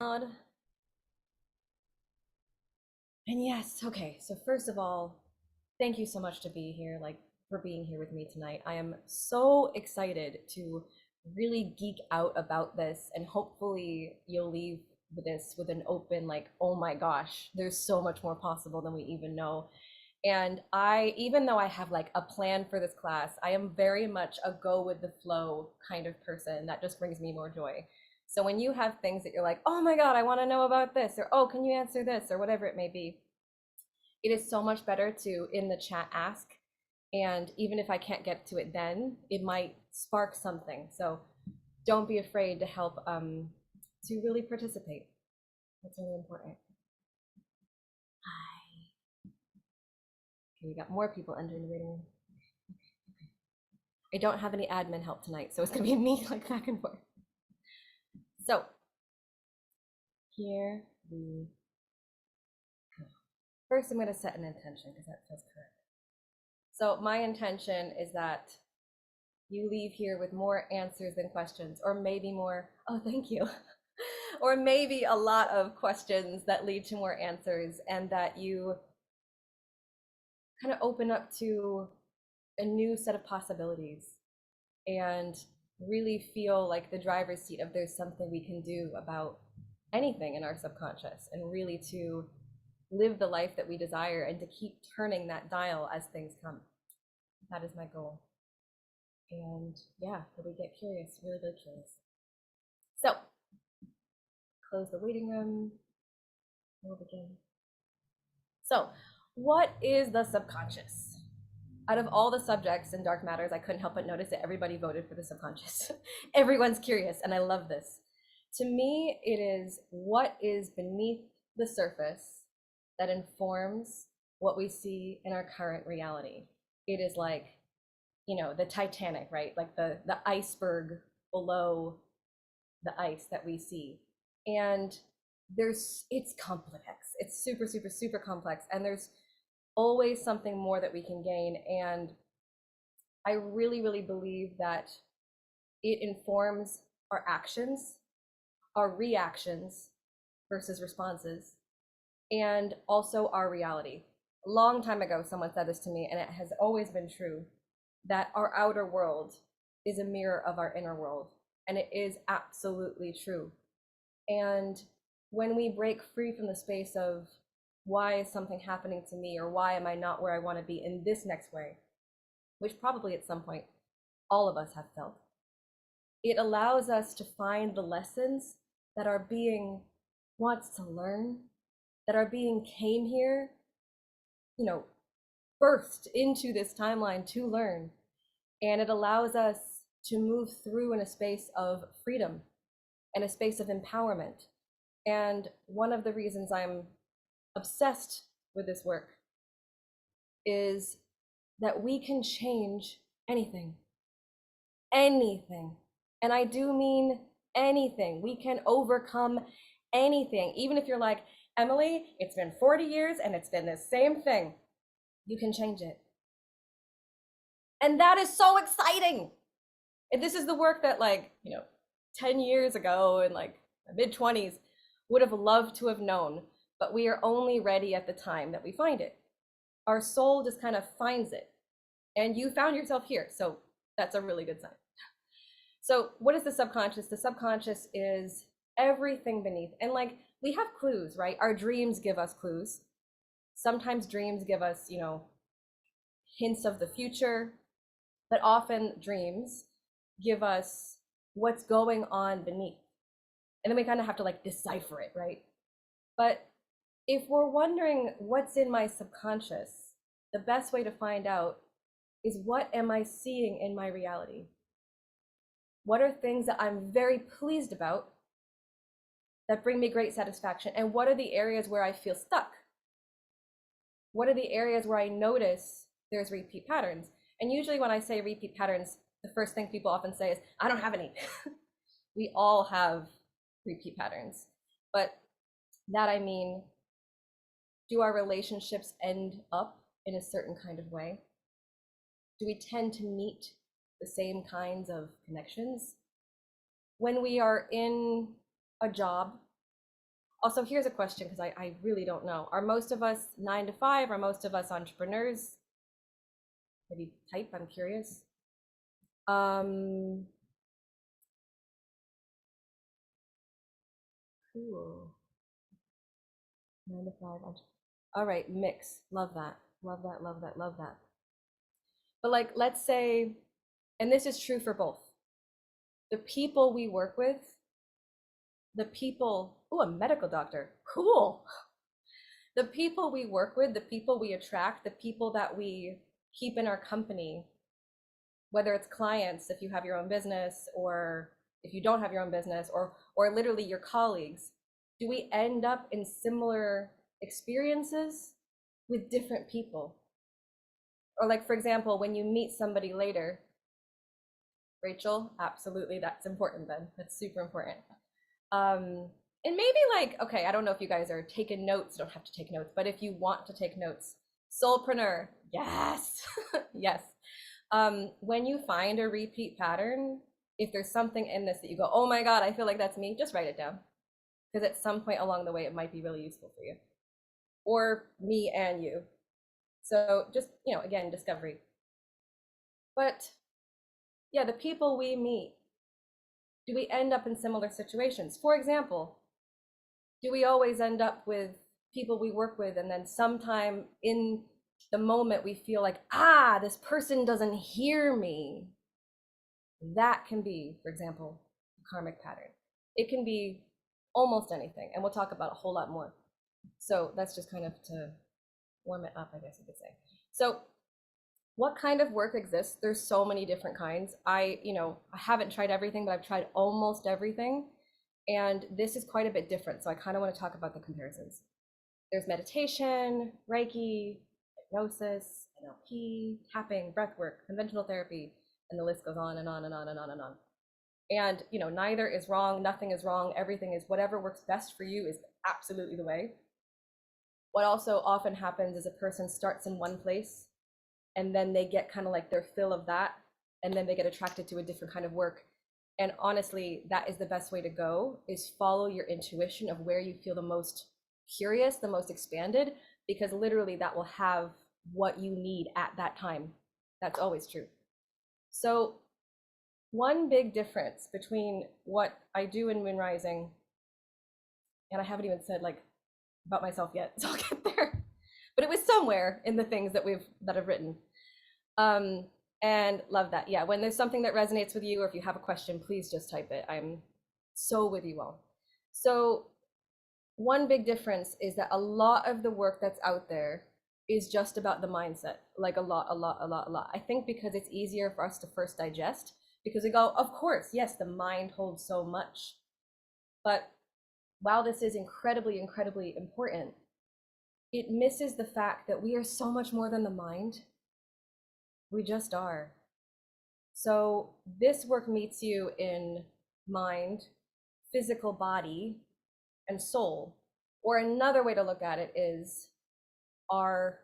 And yes, okay. So first of all, thank you so much to be here, for being here with me tonight. I am so excited to really geek out about this, and hopefully you'll leave with this with an open, oh my gosh, there's so much more possible than we even know. And even though I have like a plan for this class, I am very much a go with the flow kind of person. That just brings me more joy. So when you have things that you're like, oh my God, I want to know about this, or oh, can you answer this, or whatever it may be, it is so much better to in the chat ask. And even if I can't get to it then, it might spark something. So don't be afraid to help to really participate. That's really important. Okay, we got more people entering the waiting room. I don't have any admin help tonight, so it's gonna be me like back and forth. So here we go. First, I'm gonna set an intention because that feels correct. So my intention is that you leave here with more answers than questions, or maybe more, oh, thank you. Or maybe a lot of questions that lead to more answers, and that you kind of open up to a new set of possibilities and really feel like the driver's seat of there's something we can do about anything in our subconscious, and really to live the life that we desire and to keep turning that dial as things come. That is my goal. And yeah, so we get curious, really, really curious. So close the waiting room. We'll begin. So, what is the subconscious? Out of all the subjects in dark matters, I couldn't help but notice that everybody voted for the subconscious. Everyone's curious, and I love this. To me, it is what is beneath the surface that informs what we see in our current reality. It is like, the Titanic, right? Like the iceberg below the ice that we see. And it's complex. It's super, super, super complex. And there's always something more that we can gain. And I really, really believe that it informs our actions, our reactions versus responses, and also our reality. A long time ago, someone said this to me, and it has always been true, that our outer world is a mirror of our inner world. And it is absolutely true. And when we break free from the space of why is something happening to me, or why am I not where I want to be in this next way, which probably at some point all of us have felt, it allows us to find the lessons that our being wants to learn, that our being came here, birthed into this timeline to learn. And it allows us to move through in a space of freedom and a space of empowerment. And one of the reasons I'm obsessed with this work is that we can change anything. Anything. And I do mean anything. We can overcome anything. Even if you're like, Emily, it's been 40 years and it's been the same thing, you can change it. And that is so exciting. And this is the work that 10 years ago in like mid-20s would have loved to have known, but we are only ready at the time that we find it. Our soul just kind of finds it. And you found yourself here, so that's a really good sign. So what is the subconscious? The subconscious is everything beneath. And we have clues, right? Our dreams give us clues. Sometimes dreams give us, hints of the future, but often dreams give us what's going on beneath. And then we kind of have to decipher it, right? But if we're wondering what's in my subconscious, the best way to find out is, what am I seeing in my reality? What are things that I'm very pleased about that bring me great satisfaction? And what are the areas where I feel stuck? What are the areas where I notice there's repeat patterns? And usually when I say repeat patterns, the first thing people often say is, I don't have any. We all have repeat patterns. But that, I mean, do our relationships end up in a certain kind of way? Do we tend to meet the same kinds of connections? When we are in a job, Also, here's a question, because I really don't know. Are most of us 9 to 5? Are most of us entrepreneurs? Maybe type, I'm curious. Cool. 9 to 5. All right, mix. Love that. Love that, love that, love that. But like, let's say, and this is true for both, the people we work with, the people, oh, a medical doctor, cool. The people we work with, the people we attract, the people that we keep in our company, whether it's clients, if you have your own business, or if you don't have your own business, or literally your colleagues, do we end up in similar experiences with different people? Or like, for example, when you meet somebody later, Rachel, absolutely, that's important then. That's super important. And maybe like, okay, I don't know if you guys are taking notes, don't have to take notes, but if you want to take notes, soulpreneur, yes, yes. When you find a repeat pattern, if there's something in this that you go, oh my God, I feel like that's me, just write it down. Because at some point along the way, it might be really useful for you, or me and you. So just, again, discovery. But yeah, the people we meet, do we end up in similar situations? For example, do we always end up with people we work with, and then sometime in the moment we feel like, this person doesn't hear me? That can be, for example, a karmic pattern. It can be almost anything, and we'll talk about a whole lot more. So that's just kind of to warm it up, I guess you could say. So what kind of work exists? There's so many different kinds. I haven't tried everything, but I've tried almost everything. And this is quite a bit different. So I kind of want to talk about the comparisons. There's meditation, Reiki, hypnosis, NLP, tapping, breath work, conventional therapy, and the list goes on and on and on and on and on. And neither is wrong, nothing is wrong, everything is whatever works best for you is absolutely the way. What also often happens is a person starts in one place, and then they get kind of like their fill of that, and then they get attracted to a different kind of work. And honestly, that is the best way to go, is follow your intuition of where you feel the most curious, the most expanded, because literally that will have what you need at that time. That's always true. So one big difference between what I do in Moon Rising, and I haven't even said like about myself yet, so I'll get there, but it was somewhere in the things that I've written. And love that. Yeah, when there's something that resonates with you, or if you have a question, please just type it. I'm so with you all. So one big difference is that a lot of the work that's out there is just about the mindset, like a lot. I think because it's easier for us to first digest, because we go, of course, yes, the mind holds so much. But while this is incredibly, incredibly important, it misses the fact that we are so much more than the mind. We just are. So this work meets you in mind, physical body, and soul. Or another way to look at it is our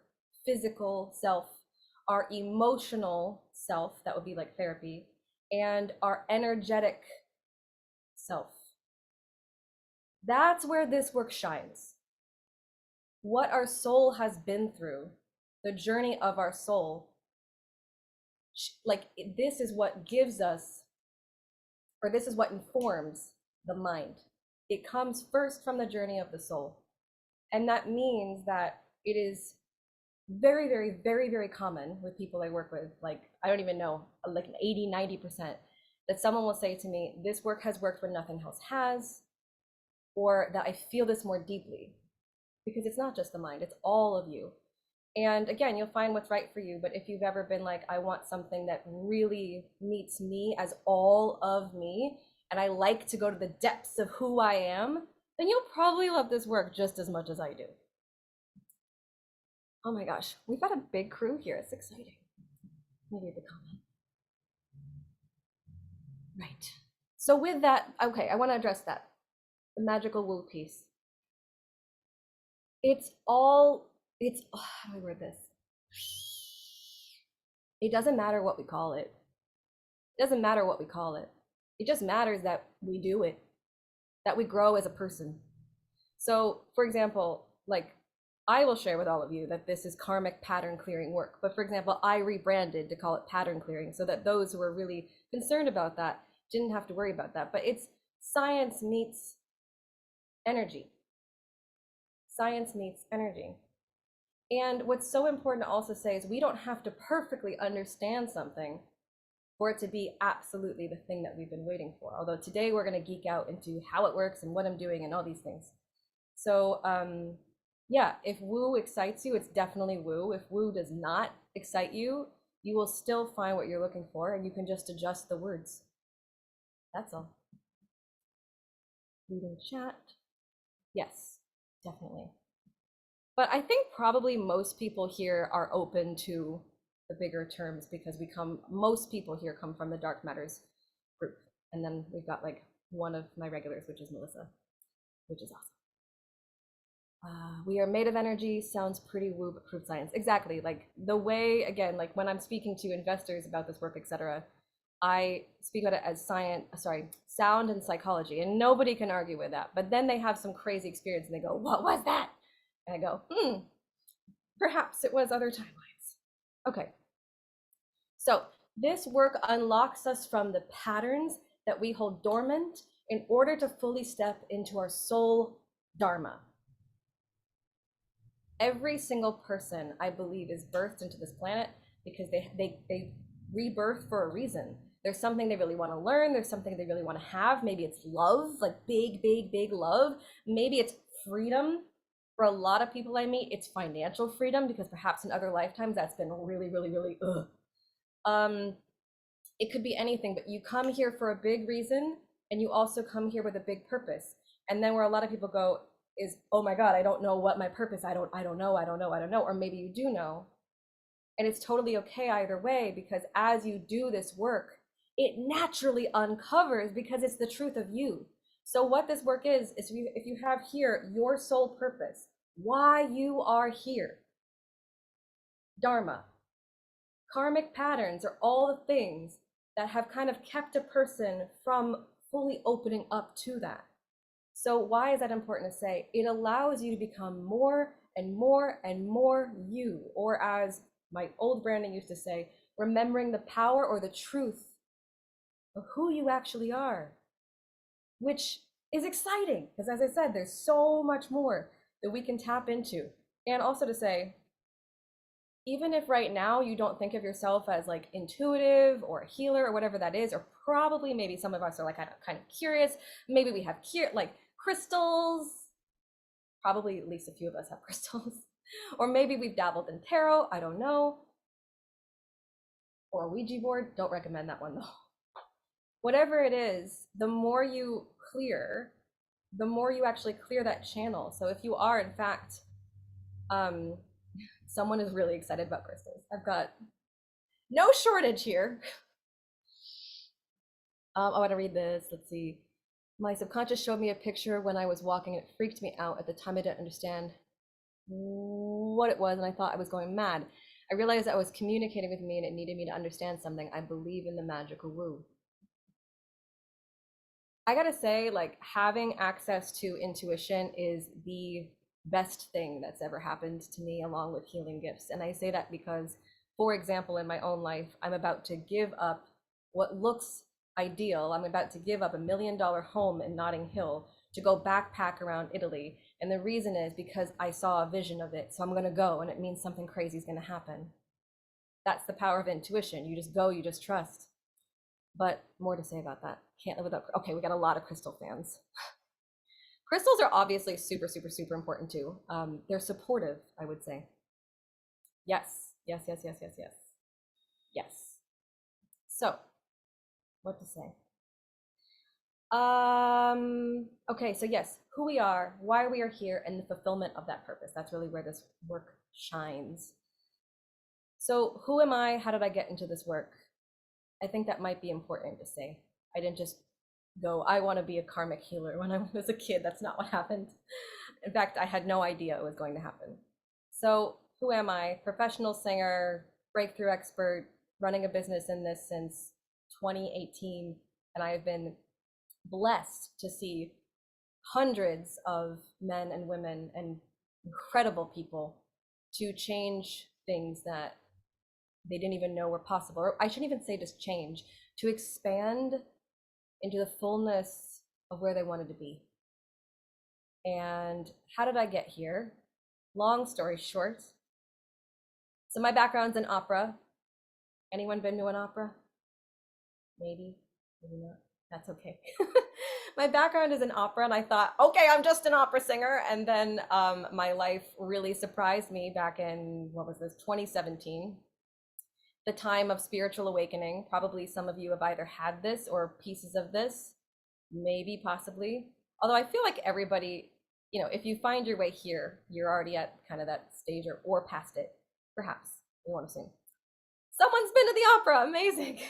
physical self, our emotional self, that would be like therapy, and our energetic self. That's where this work shines. What our soul has been through, the journey of our soul, like this is what gives us, or this is what informs the mind. It comes first from the journey of the soul. And that means that it is very, very, very, very common with people I work with, like, I don't even know, like an 80-90%, that someone will say to me, this work has worked when nothing else has, or that I feel this more deeply. Because it's not just the mind, it's all of you. And again, you'll find what's right for you. But if you've ever been like, I want something that really meets me as all of me, and I like to go to the depths of who I am, then you'll probably love this work just as much as I do. Oh my gosh, we've got a big crew here. It's exciting. Maybe the comment. Right. So with that, okay, I want to address that. The magical woo piece. How do I word this? It doesn't matter what we call it. It doesn't matter what we call it. It just matters that we do it, that we grow as a person. So, for example, like I will share with all of you that this is karmic pattern clearing work. But for example, I rebranded to call it pattern clearing so that those who were really concerned about that didn't have to worry about that. But it's science meets energy. Science meets energy. And what's so important to also say is we don't have to perfectly understand something for it to be absolutely the thing that we've been waiting for. Although today we're going to geek out into how it works and what I'm doing and all these things. So yeah, if woo excites you, it's definitely woo. If woo does not excite you, you will still find what you're looking for and you can just adjust the words. That's all. Reading chat. Yes, definitely. But I think probably most people here are open to the bigger terms because most people here come from the Dark Matters group. And then we've got like one of my regulars, which is Melissa, which is awesome. We are made of energy sounds pretty woo, but proof science. Exactly. Like the way, again, like when I'm speaking to investors about this work, etc., I speak about it as sound and psychology, and nobody can argue with that. But then they have some crazy experience and they go, "What was that?" And I go, perhaps it was other timelines. Okay. So this work unlocks us from the patterns that we hold dormant in order to fully step into our soul dharma. Every single person, I believe, is birthed into this planet because they rebirth for a reason. There's something they really want to learn. There's something they really want to have. Maybe it's love, like big, big, big love. Maybe it's freedom. For a lot of people I meet, it's financial freedom because perhaps in other lifetimes that's been really, really, really it could be anything, but you come here for a big reason and you also come here with a big purpose. And then where a lot of people go is, oh my God, I don't know what my purpose, I don't know. Or maybe you do know. And it's totally okay either way, because as you do this work, it naturally uncovers because it's the truth of you. So what this work is if you have here your soul purpose, why you are here, dharma, karmic patterns are all the things that have kind of kept a person from fully opening up to that. So why is that important to say? It allows you to become more and more and more you, or as my old branding used to say, remembering the power or the truth of who you actually are, which is exciting because, as I said, there's so much more that we can tap into. And also to say, even if right now you don't think of yourself as like intuitive or a healer or whatever that is, or probably maybe some of us are like kind of curious, maybe we have like crystals, probably at least a few of us have crystals, or maybe we've dabbled in tarot, I don't know, or a Ouija board, don't recommend that one though. Whatever it is, the more you clear, the more you actually clear that channel. So if you are in fact, someone is really excited about crystals. I've got no shortage here. I want to read this. Let's see. My subconscious showed me a picture when I was walking and it freaked me out. At the time, I didn't understand what it was and I thought I was going mad. I realized that it was communicating with me and it needed me to understand something. I believe in the magical woo. I gotta say, like, having access to intuition is the best thing that's ever happened to me, along with healing gifts. And I say that because, for example, in my own life, I'm about to give up what looks ideal. I'm about to give up $1 million home in Notting Hill to go backpack around Italy. And the reason is because I saw a vision of it. So I'm gonna go, and it means something crazy is gonna happen. That's the power of intuition. You just go, you just trust. But more to say about that. Can't live without. Okay, we got a lot of crystal fans. Crystals are obviously super, super, super important too. They're supportive, I would say. Yes, yes, yes, yes, yes, yes. Yes. So, what to say? Okay, so yes, who we are, why we are here, and the fulfillment of that purpose. That's really where this work shines. So, who am I? How did I get into this work? I think that might be important to say. I didn't just go, I want to be a karmic healer when I was a kid. That's not what happened. In fact, I had no idea it was going to happen. So who am I? Professional singer, breakthrough expert, running a business in this since 2018. And I have been blessed to see hundreds of men and women and incredible people to change things that they didn't even know were possible. Or I shouldn't even say just change, to expand into the fullness of where they wanted to be. And how did I get here? Long story short. So my background's in opera. Anyone been to an opera? Maybe, maybe not. That's okay. My background is in opera, and I thought, okay, I'm just an opera singer. And then my life really surprised me back in, what was this, 2017, the time of spiritual awakening. Probably some of you have either had this or pieces of this, maybe, possibly. Although I feel like everybody, if you find your way here, you're already at kind of that stage or past it, perhaps. We want to sing. Someone's been to the opera, amazing.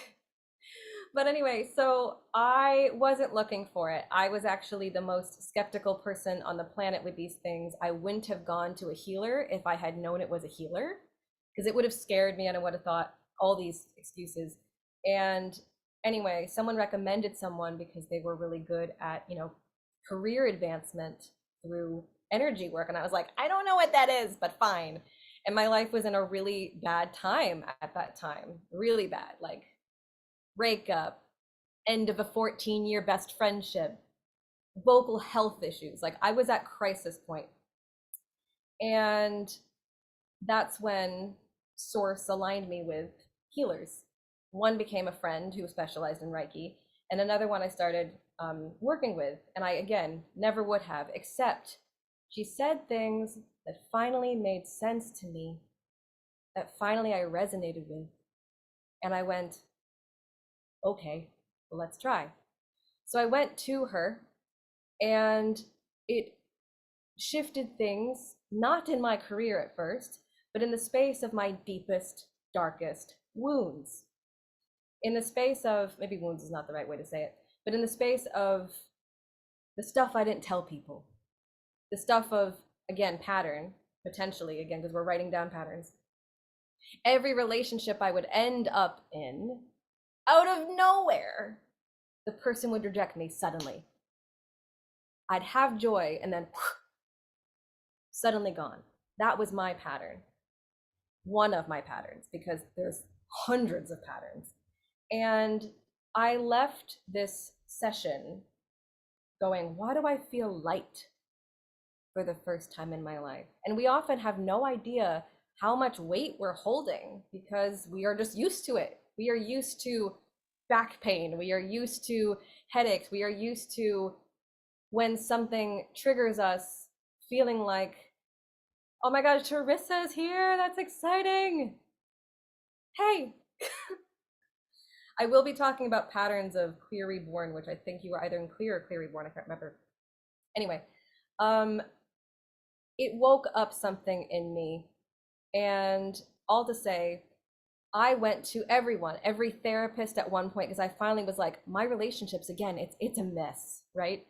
But anyway, so I wasn't looking for it. I was actually the most skeptical person on the planet with these things. I wouldn't have gone to a healer if I had known it was a healer, because it would have scared me and I would have thought all these excuses. And anyway, someone recommended someone because they were really good at, career advancement through energy work. And I was like, I don't know what that is, but fine. And my life was in a really bad time at that time, really bad, like breakup, end of a 14-year best friendship, vocal health issues. Like I was at crisis point. And that's when Source aligned me with healers. One became a friend who specialized in Reiki, and another one I started working with. And I, again, never would have, except she said things that finally made sense to me, that finally I resonated with. And I went, okay, well, let's try. So I went to her, and it shifted things, not in my career at first, but in the space of my deepest, darkest wounds. In the space of, maybe wounds is not the right way to say it, but in the space of the stuff I didn't tell people, the stuff of, again, pattern, potentially, again, because we're writing down patterns. Every relationship I would end up in, out of nowhere, the person would reject me suddenly. I'd have joy and then suddenly gone. That was my pattern. One of my patterns, because there's hundreds of patterns. And I left this session going, why do I feel light for the first time in my life? And we often have no idea how much weight we're holding because we are just used to it. We are used to back pain. We are used to headaches. We are used to when something triggers us feeling like, oh my gosh, Teresa's here. That's exciting. Hey. I will be talking about patterns of Queer Reborn, which I think you were either in Clear or Queer Reborn. I can't remember. Anyway, it woke up something in me. And all to say, I went to everyone, every therapist at one point, because I finally was like, my relationships, again, it's a mess, right?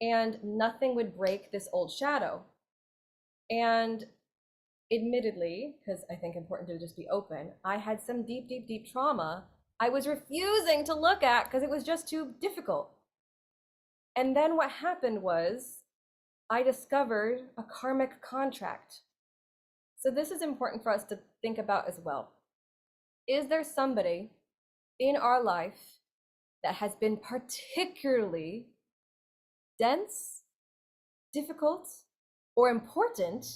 And nothing would break this old shadow. And admittedly, because I think important to just be open, I had some deep, deep, deep trauma I was refusing to look at because it was just too difficult. And then what happened was I discovered a karmic contract. So this is important for us to think about as well. Is there somebody in our life that has been particularly dense, difficult, or important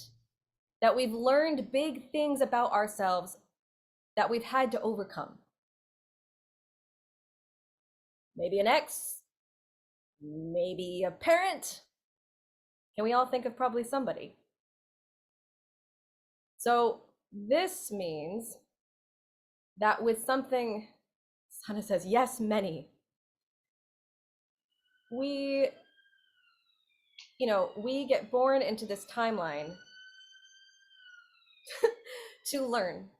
that we've learned big things about ourselves that we've had to overcome? Maybe an ex, maybe a parent. Can we all think of probably somebody? So this means that with something, Sana says, yes, many. We get born into this timeline to learn.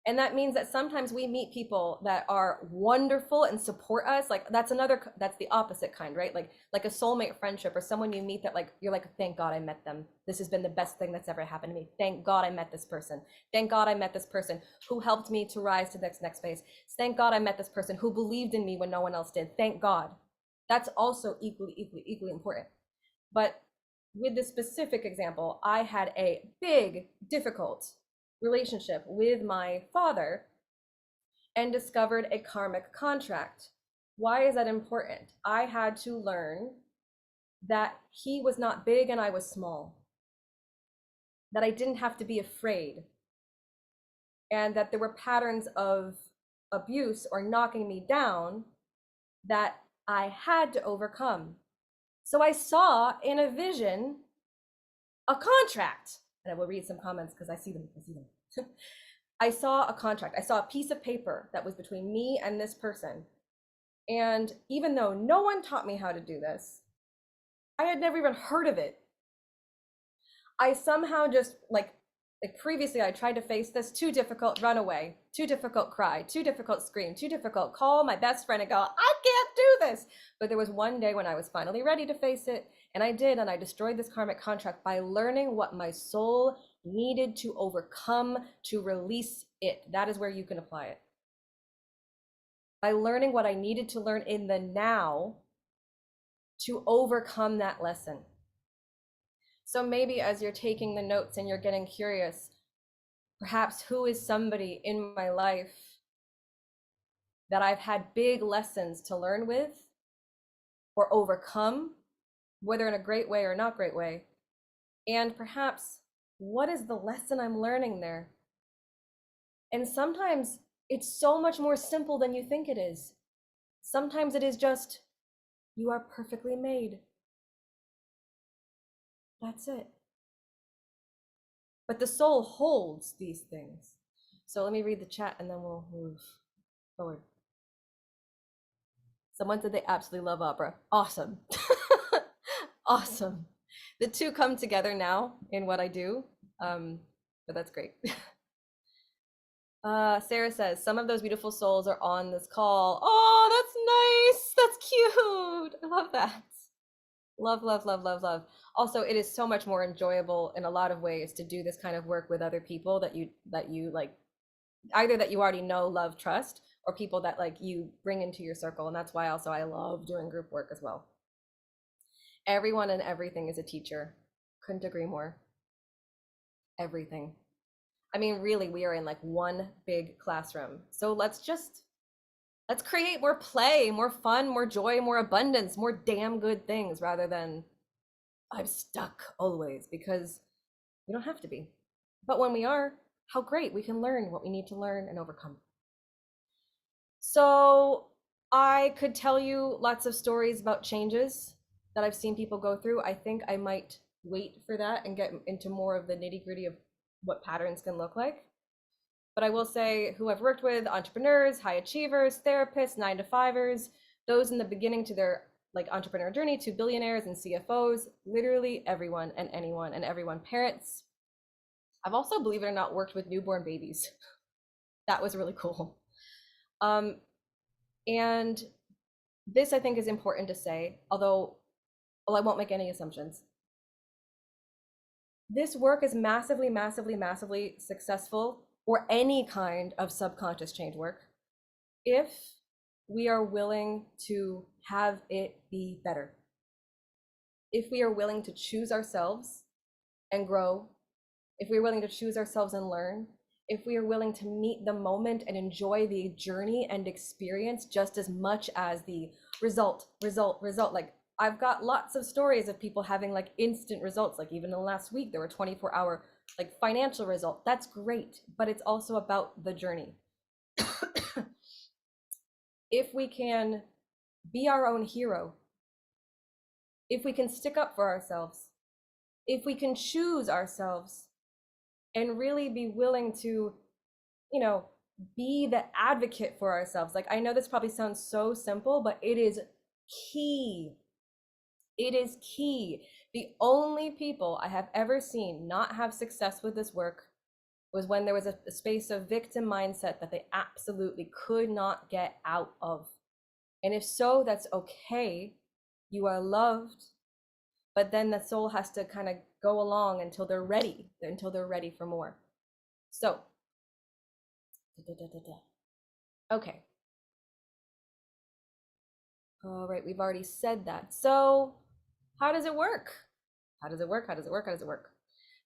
And that means that sometimes we meet people that are wonderful and support us. Like that's the opposite kind, right? Like a soulmate friendship or someone you meet that like, you're like, thank God I met them. This has been the best thing that's ever happened to me. Thank God I met this person. Thank God I met this person who helped me to rise to the next phase. Thank God I met this person who believed in me when no one else did. Thank God. That's also equally important. But with this specific example, I had a big, difficult relationship with my father and discovered a karmic contract. Why is that important? I had to learn that he was not big and I was small, that I didn't have to be afraid, and that there were patterns of abuse or knocking me down that I had to overcome. So I saw in a vision a contract, and I will read some comments because I see them. I saw a contract. I saw a piece of paper that was between me and this person. And even though no one taught me how to do this, I had never even heard of it. I somehow just like previously I tried to face this, too difficult, run away, too difficult, cry, too difficult, scream, too difficult, call my best friend and go, I can't do this. But there was one day when I was finally ready to face it, and I did, and I destroyed this karmic contract by learning what my soul needed to overcome to release it. That is where you can apply it. By learning what I needed to learn in the now to overcome that lesson. So maybe as you're taking the notes and you're getting curious, perhaps who is somebody in my life that I've had big lessons to learn with or overcome, whether in a great way or not great way. And perhaps what is the lesson I'm learning there? And sometimes it's so much more simple than you think it is. Sometimes it is just, you are perfectly made. That's it. But the soul holds these things. So let me read the chat and then we'll move forward. Someone said they absolutely love opera. Awesome. Awesome. The two come together now in what I do. But that's great. Sarah says, some of those beautiful souls are on this call. Oh, that's nice. That's cute. I love that. Love, love, love, love, love. Also, it is so much more enjoyable in a lot of ways to do this kind of work with other people that you like, either that you already know, love, trust, or people that like you bring into your circle. And that's why also I love doing group work as well. Everyone and everything is a teacher. Couldn't agree more. Everything. I mean, really, we are in like one big classroom. So let's create more play, more fun, more joy, more abundance, more damn good things rather than I'm stuck always, because we don't have to be. But when we are, how great, we can learn what we need to learn and overcome. So I could tell you lots of stories about changes that I've seen people go through. I think I might wait for that and get into more of the nitty-gritty of what patterns can look like. But I will say who I've worked with: entrepreneurs, high achievers, therapists, 9-to-5ers, those in the beginning to their like entrepreneur journey, to billionaires and CFOs, literally everyone and anyone and everyone, parents. I've also, believe it or not, worked with newborn babies. That was really cool. And this I think is important to say, although I won't make any assumptions. This work is massively, massively, massively successful, or any kind of subconscious change work, if we are willing to have it be better. If we are willing to choose ourselves and grow, if we're willing to choose ourselves and learn, if we are willing to meet the moment and enjoy the journey and experience just as much as the result. Like I've got lots of stories of people having like instant results. Like even in the last week, there were 24-hour like financial result. That's great, but it's also about the journey. If we can be our own hero, if we can stick up for ourselves, if we can choose ourselves and really be willing to, you know, be the advocate for ourselves. Like I know this probably sounds so simple, but it is key. It is key. The only people I have ever seen not have success with this work was when there was a space of victim mindset that they absolutely could not get out of. And if so, that's okay. You are loved, but then the soul has to kind of go along until they're ready for more. So, okay. All right, we've already said that. So how does it work? How does it work? How does it work? How does it work?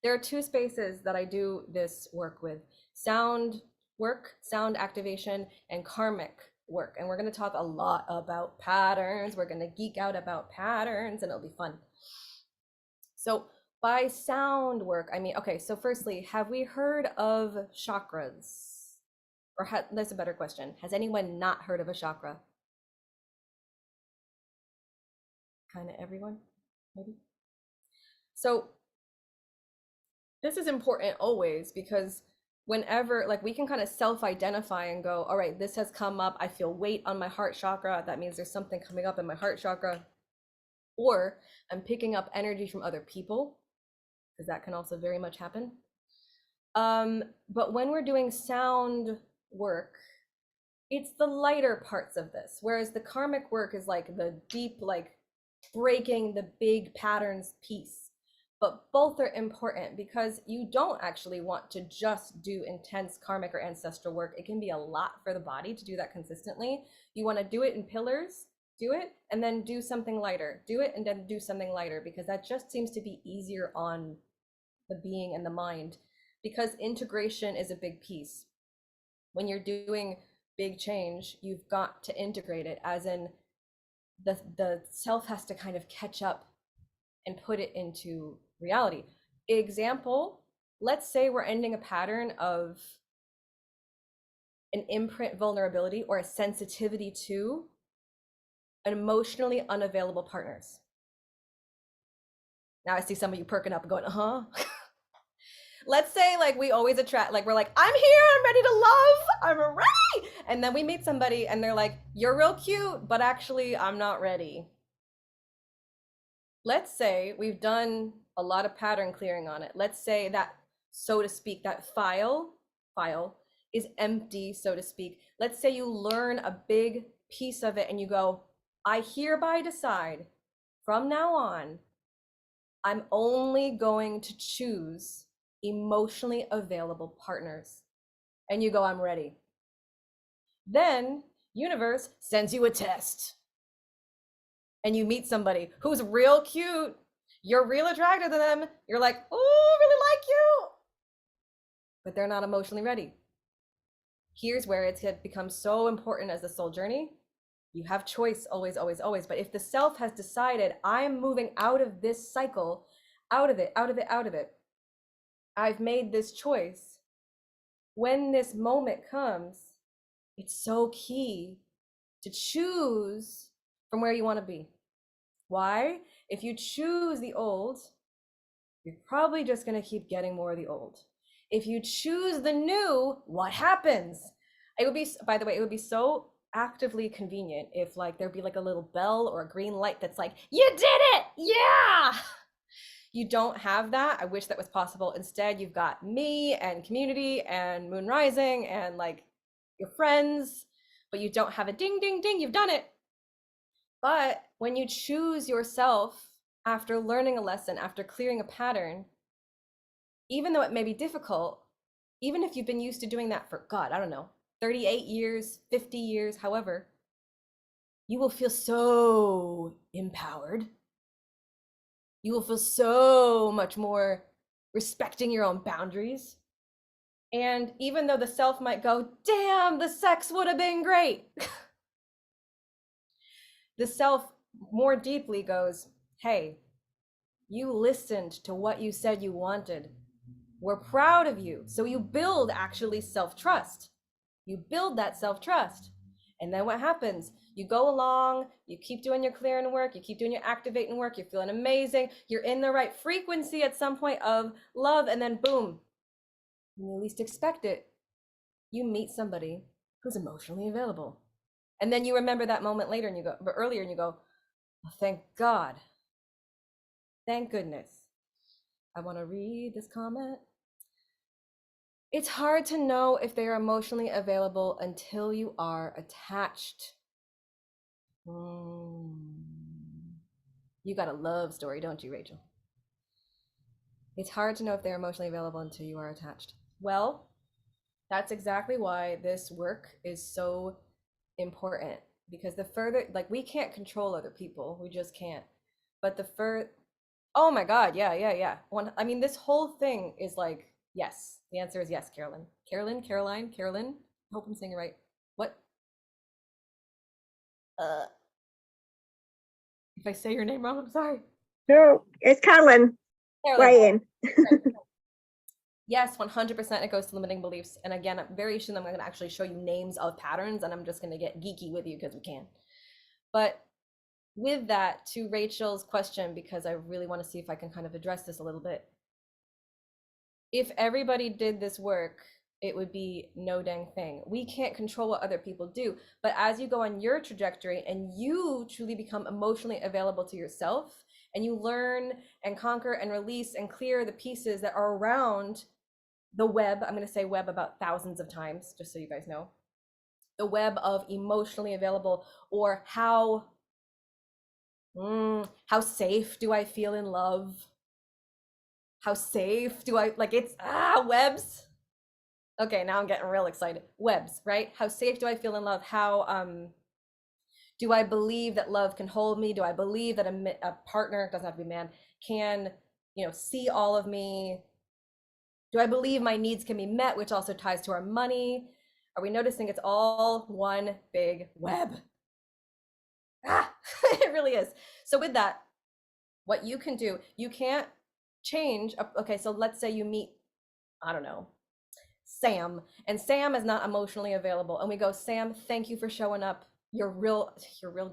There are two spaces that I do this work with: sound work, sound activation, and karmic work. And we're going to talk a lot about patterns. We're going to geek out about patterns, and it'll be fun. So by sound work, I mean, okay, so firstly, have we heard of chakras? Or that's a better question. Has anyone not heard of a chakra? Kind of everyone, maybe? So this is important always, because whenever, like, we can kind of self-identify and go, all right, this has come up, I feel weight on my heart chakra, that means there's something coming up in my heart chakra. Or I'm picking up energy from other people, because that can also very much happen. But when we're doing sound work, it's the lighter parts of this, whereas the karmic work is like the deep, like breaking the big patterns piece. But both are important, because you don't actually want to just do intense karmic or ancestral work. It can be a lot for the body to do that consistently. You want to do it in pillars, do it, and then do something lighter, do it, and then do something lighter, because that just seems to be easier on the being and the mind, because integration is a big piece. When you're doing big change, you've got to integrate it, as in the self has to kind of catch up and put it into reality. Example, let's say we're ending a pattern of an imprint vulnerability or a sensitivity to an emotionally unavailable partners. Now I see some of you perking up and going, uh-huh. Let's say, like, we always attract, like, we're like, I'm here, I'm ready to love, I'm ready. And then we meet somebody and they're like, you're real cute, but actually I'm not ready. Let's say we've done a lot of pattern clearing on it. Let's say that, so to speak, that file is empty, so to speak. Let's say you learn a big piece of it and you go, I hereby decide from now on, I'm only going to choose emotionally available partners. And you go, I'm ready. Then universe sends you a test. And you meet somebody who's real cute. You're real attracted to them. You're like, oh, really like you. But they're not emotionally ready. Here's where it's become so important as the soul journey. You have choice always, always, always. But if the self has decided, I'm moving out of this cycle, out of it, out of it, out of it, I've made this choice. When this moment comes, it's so key to choose from where you want to be. Why? If you choose the old, you're probably just going to keep getting more of the old. If you choose the new, what happens? It would be, by the way, it would be so actively convenient if, like, there'd be like a little bell or a green light that's like, you did it, yeah. You don't have that. I wish that was possible. Instead, you've got me and community and moon rising and like your friends, but you don't have a ding, ding, ding, you've done it. But when you choose yourself after learning a lesson, after clearing a pattern, even though it may be difficult, even if you've been used to doing that for, God, I don't know, 38 years, 50 years, however, you will feel so empowered. You will feel so much more respecting your own boundaries. And even though the self might go, damn, the sex would have been great, the self more deeply goes, hey, you listened to what you said you wanted. We're proud of you. So you build actually self-trust. You build that self-trust. And then what happens? You go along, you keep doing your clearing work, you keep doing your activating work, you're feeling amazing, you're in the right frequency at some point of love, and then boom, when you least expect it, you meet somebody who's emotionally available. And then you remember that moment later and you go, but earlier, and you go, oh, thank God. Thank goodness. I want to read this comment. It's hard to know if they are emotionally available until you are attached. You got a love story, don't you, Rachel? It's hard to know if they're emotionally available until you are attached. Well, that's exactly why this work is so important, because the further, like, we can't control other people, we just can't. But the fur oh my God, yeah. I mean, this whole thing is like, yes. The answer is yes, Carolyn. Carolyn. I hope I'm saying it right. What? Uh, if I say your name wrong, I'm sorry. No, it's Carolyn. Carolyn. Ryan. Yes, 100% it goes to limiting beliefs. And again, very soon I'm going to actually show you names of patterns, and I'm just going to get geeky with you because we can. But with that, to Rachel's question, because I really want to see if I can kind of address this a little bit. If everybody did this work, it would be no dang thing. We can't control what other people do. But as you go on your trajectory and you truly become emotionally available to yourself, and you learn and conquer and release and clear the pieces that are around the web, I'm going to say web about thousands of times, just so you guys know, the web of emotionally available, or how safe do I feel in love? How safe do I, like, it's, webs. Okay, now I'm getting real excited. Webs, right? How safe do I feel in love? How do I believe that love can hold me? Do I believe that a partner, doesn't have to be a man, can, see all of me? Do I believe my needs can be met, which also ties to our money? Are we noticing it's all one big web? It really is. So with that, what you can do, you can't change. Okay, so let's say you meet, I don't know, Sam, and Sam is not emotionally available, and we go, Sam, thank you for showing up. You're real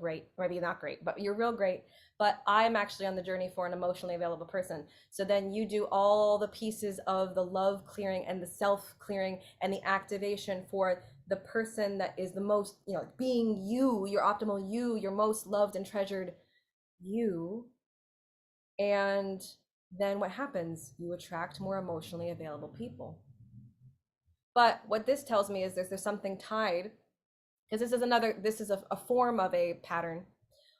great. Maybe not great, but you're real great. But I'm actually on the journey for an emotionally available person. So then you do all the pieces of the love clearing and the self clearing and the activation for the person that is the most, being you, your optimal you, your most loved and treasured you. And then what happens? You attract more emotionally available people. But what this tells me is there's something tied, because this is a form of a pattern.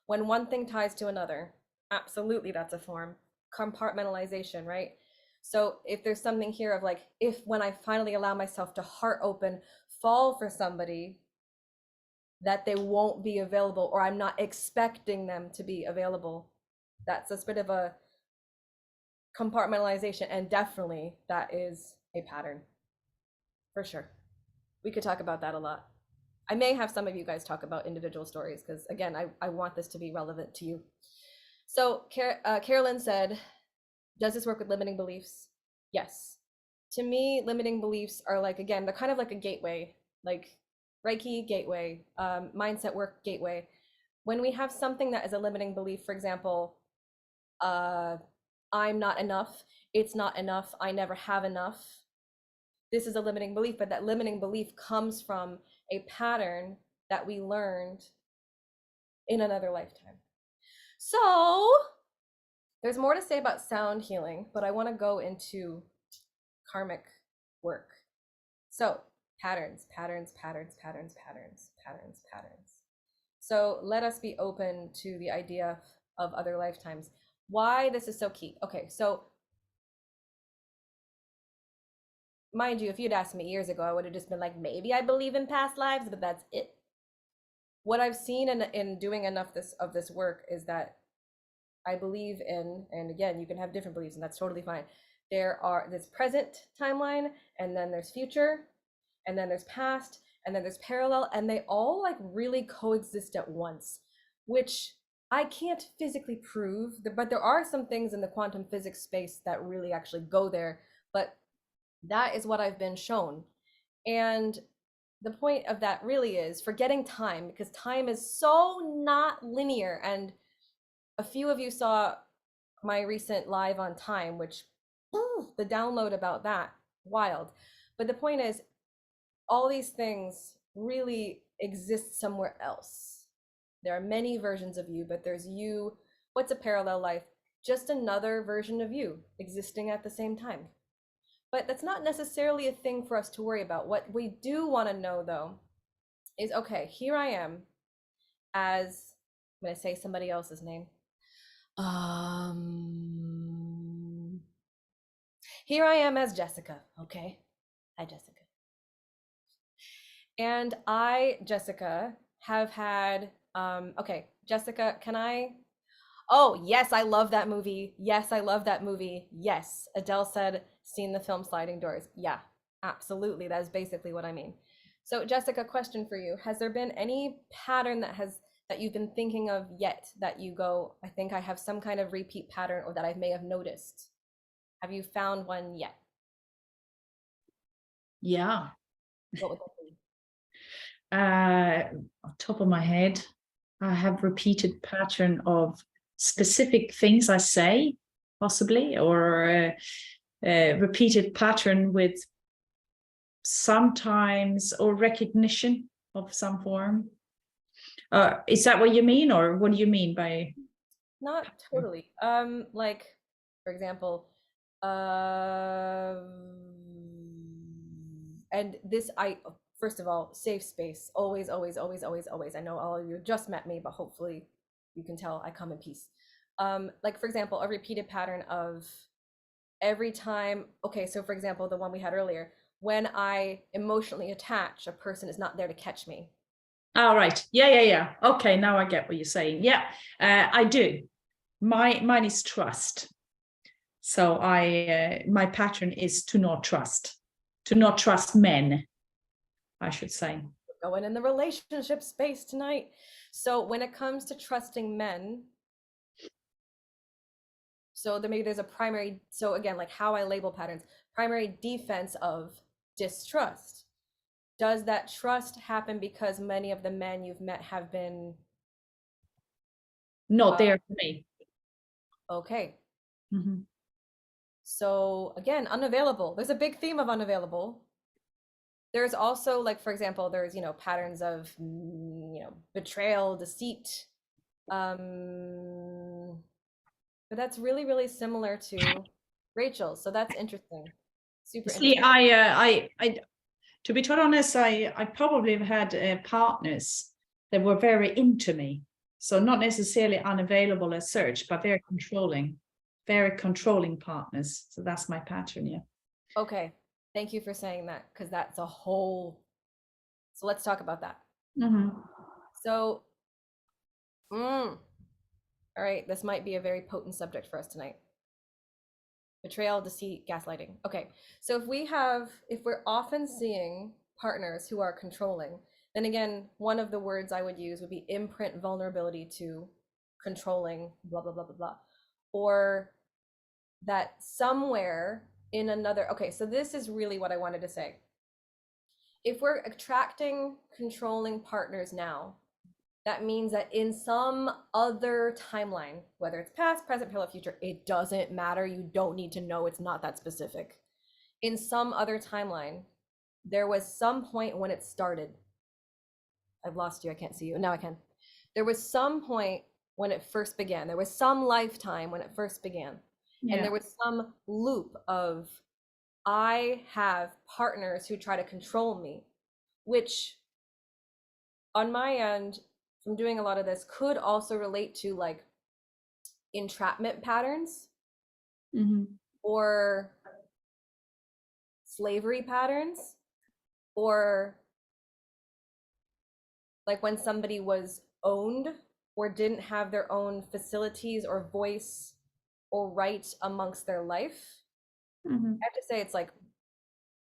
When one thing ties to another, absolutely that's a form. Compartmentalization, right? So if there's something here of like, if when I finally allow myself to heart open, fall for somebody, that they won't be available, or I'm not expecting them to be available, that's a bit of a compartmentalization, and definitely that is a pattern. For sure. We could talk about that a lot. I may have some of you guys talk about individual stories because, again, I want this to be relevant to you. So Carolyn said, does this work with limiting beliefs? Yes. To me, limiting beliefs are like, again, they're kind of like a gateway, like Reiki gateway, mindset work gateway. When we have something that is a limiting belief, for example, I'm not enough, it's not enough, I never have enough. This is a limiting belief, but that limiting belief comes from a pattern that we learned in another lifetime. So there's more to say about sound healing, but I want to go into karmic work. So patterns. So let us be open to the idea of other lifetimes. Why this is so key. Okay, so mind you, if you'd asked me years ago, I would have just been like, maybe I believe in past lives, but that's it. What I've seen in doing enough of this work is that I believe in, and again, you can have different beliefs, and that's totally fine. There's present timeline, and then there's future, and then there's past, and then there's parallel, and they all like really coexist at once, which I can't physically prove, but there are some things in the quantum physics space that really actually go there. But that is what I've been shown. And the point of that really is forgetting time, because time is so not linear. And a few of you saw my recent live on time, which the download about that, wild. But the point is, all these things really exist somewhere else. There are many versions of you, but there's you. What's a parallel life? Just another version of you existing at the same time. But that's not necessarily a thing for us to worry about. What we do want to know, though, is, okay, here I am as, I'm going to say somebody else's name. Here I am as Jessica, okay? Hi, Jessica. And I, Jessica, have had, okay, Jessica, oh, yes, I love that movie. Yes, I love that movie. Yes, Adele said, seen the film Sliding Doors. Yeah, absolutely. That is basically what I mean. So, Jessica, question for you. Has there been any pattern that you've been thinking of yet that you go, I think I have some kind of repeat pattern or that I may have noticed? Have you found one yet? Yeah. What would that be? On top of my head, I have repeated pattern of specific things I say, possibly, or repeated pattern with sometimes or recognition of some form. Is that what you mean, or what do you mean by? Not totally. Like, for example, and this first of all, safe space. Always, always, always, always, always. I know all of you just met me, but hopefully you can tell I come in peace. Like for example, a repeated pattern of every time, okay, so for example, the one we had earlier, when I emotionally attach, a person is not there to catch me. Oh, right. Yeah. Okay, now I get what you're saying. Yeah, I do. Mine is trust. So my pattern is to not trust men, I should say. Going in the relationship space tonight. So when it comes to trusting men, so there's a primary, so again, like how I label patterns, primary defense of distrust. Does that trust happen because many of the men you've met have been Not there for me. okay? Mm-hmm. So again, unavailable. There's a big theme of unavailable. There's also, like, for example, there's, patterns of, betrayal, deceit. But that's really, really similar to Rachel. So that's interesting. Super See, interesting. I to be totally honest, I probably have had partners that were very into me. So not necessarily unavailable as such, but very controlling partners. So that's my pattern, yeah. Okay. Thank you for saying that, because that's a whole. So let's talk about that. Mm-hmm. So, all right, this might be a very potent subject for us tonight. Betrayal, deceit, gaslighting. Okay, so if we're often seeing partners who are controlling, then again, one of the words I would use would be imprint vulnerability to controlling, blah, blah, blah, blah, blah. Or that somewhere in another, okay, so this is really what I wanted to say. If we're attracting controlling partners now, that means that in some other timeline, whether it's past, present, parallel, future, it doesn't matter. You don't need to know. It's not that specific. In some other timeline, there was some point when it started. I've lost you. I can't see you. Now I can. There was some point when it first began. There was some lifetime when it first began. Yeah. And there was some loop of, I have partners who try to control me, which on my end, from doing a lot of this, could also relate to like entrapment patterns Mm-hmm. or slavery patterns, or like when somebody was owned or didn't have their own facilities or voice or right amongst their life. Mm-hmm. I have to say it's like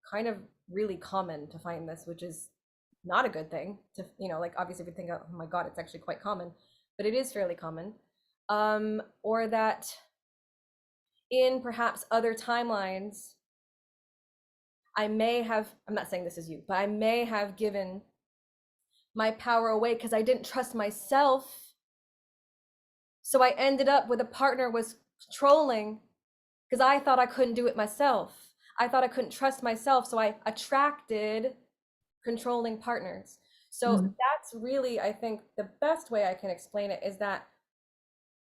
kind of really common to find this, which is not a good thing to, like obviously if you think, oh my God, it's actually quite common, but it is fairly common. Or that in perhaps other timelines, I'm not saying this is you, but I may have given my power away because I didn't trust myself. So I ended up with a partner was controlling because I thought I couldn't do it myself. I thought I couldn't trust myself. So I attracted controlling partners. So that's really, I think, the best way I can explain it is that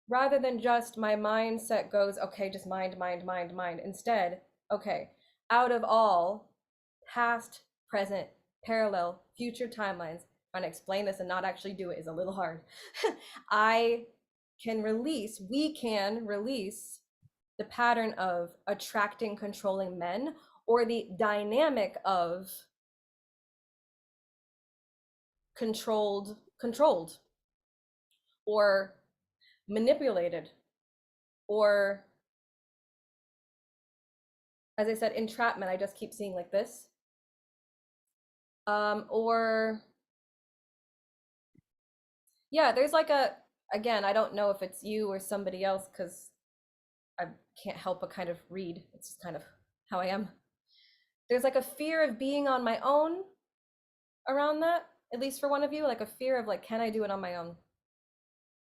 rather than just my mindset goes, okay, just mind. Instead, okay, out of all past, present, parallel, future timelines, trying to explain this and not actually do it is a little hard. We can release the pattern of attracting controlling men, or the dynamic of controlled controlled or manipulated, or, as I said, entrapment. I just keep seeing like this. Or yeah, there's like again, I don't know if it's you or somebody else because I can't help but kind of read. It's just kind of how I am. There's like a fear of being on my own around that, at least for one of you, like a fear of like, can I do it on my own?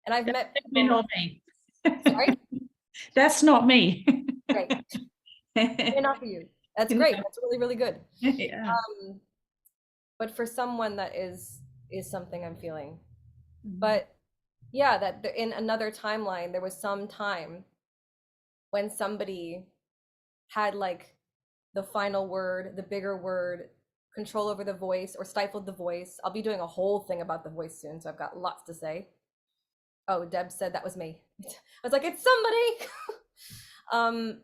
And I've met Definitely people. not me. Sorry? That's not me. Great. Not for you. That's great. That's really, really good. Yeah. But for someone that is something I'm feeling. Mhm. But yeah, that in another timeline, there was some time when somebody had like the final word, the bigger word, control over the voice, or stifled the voice. I'll be doing a whole thing about the voice soon, so I've got lots to say. Oh, Deb said that was me. I was like, it's somebody.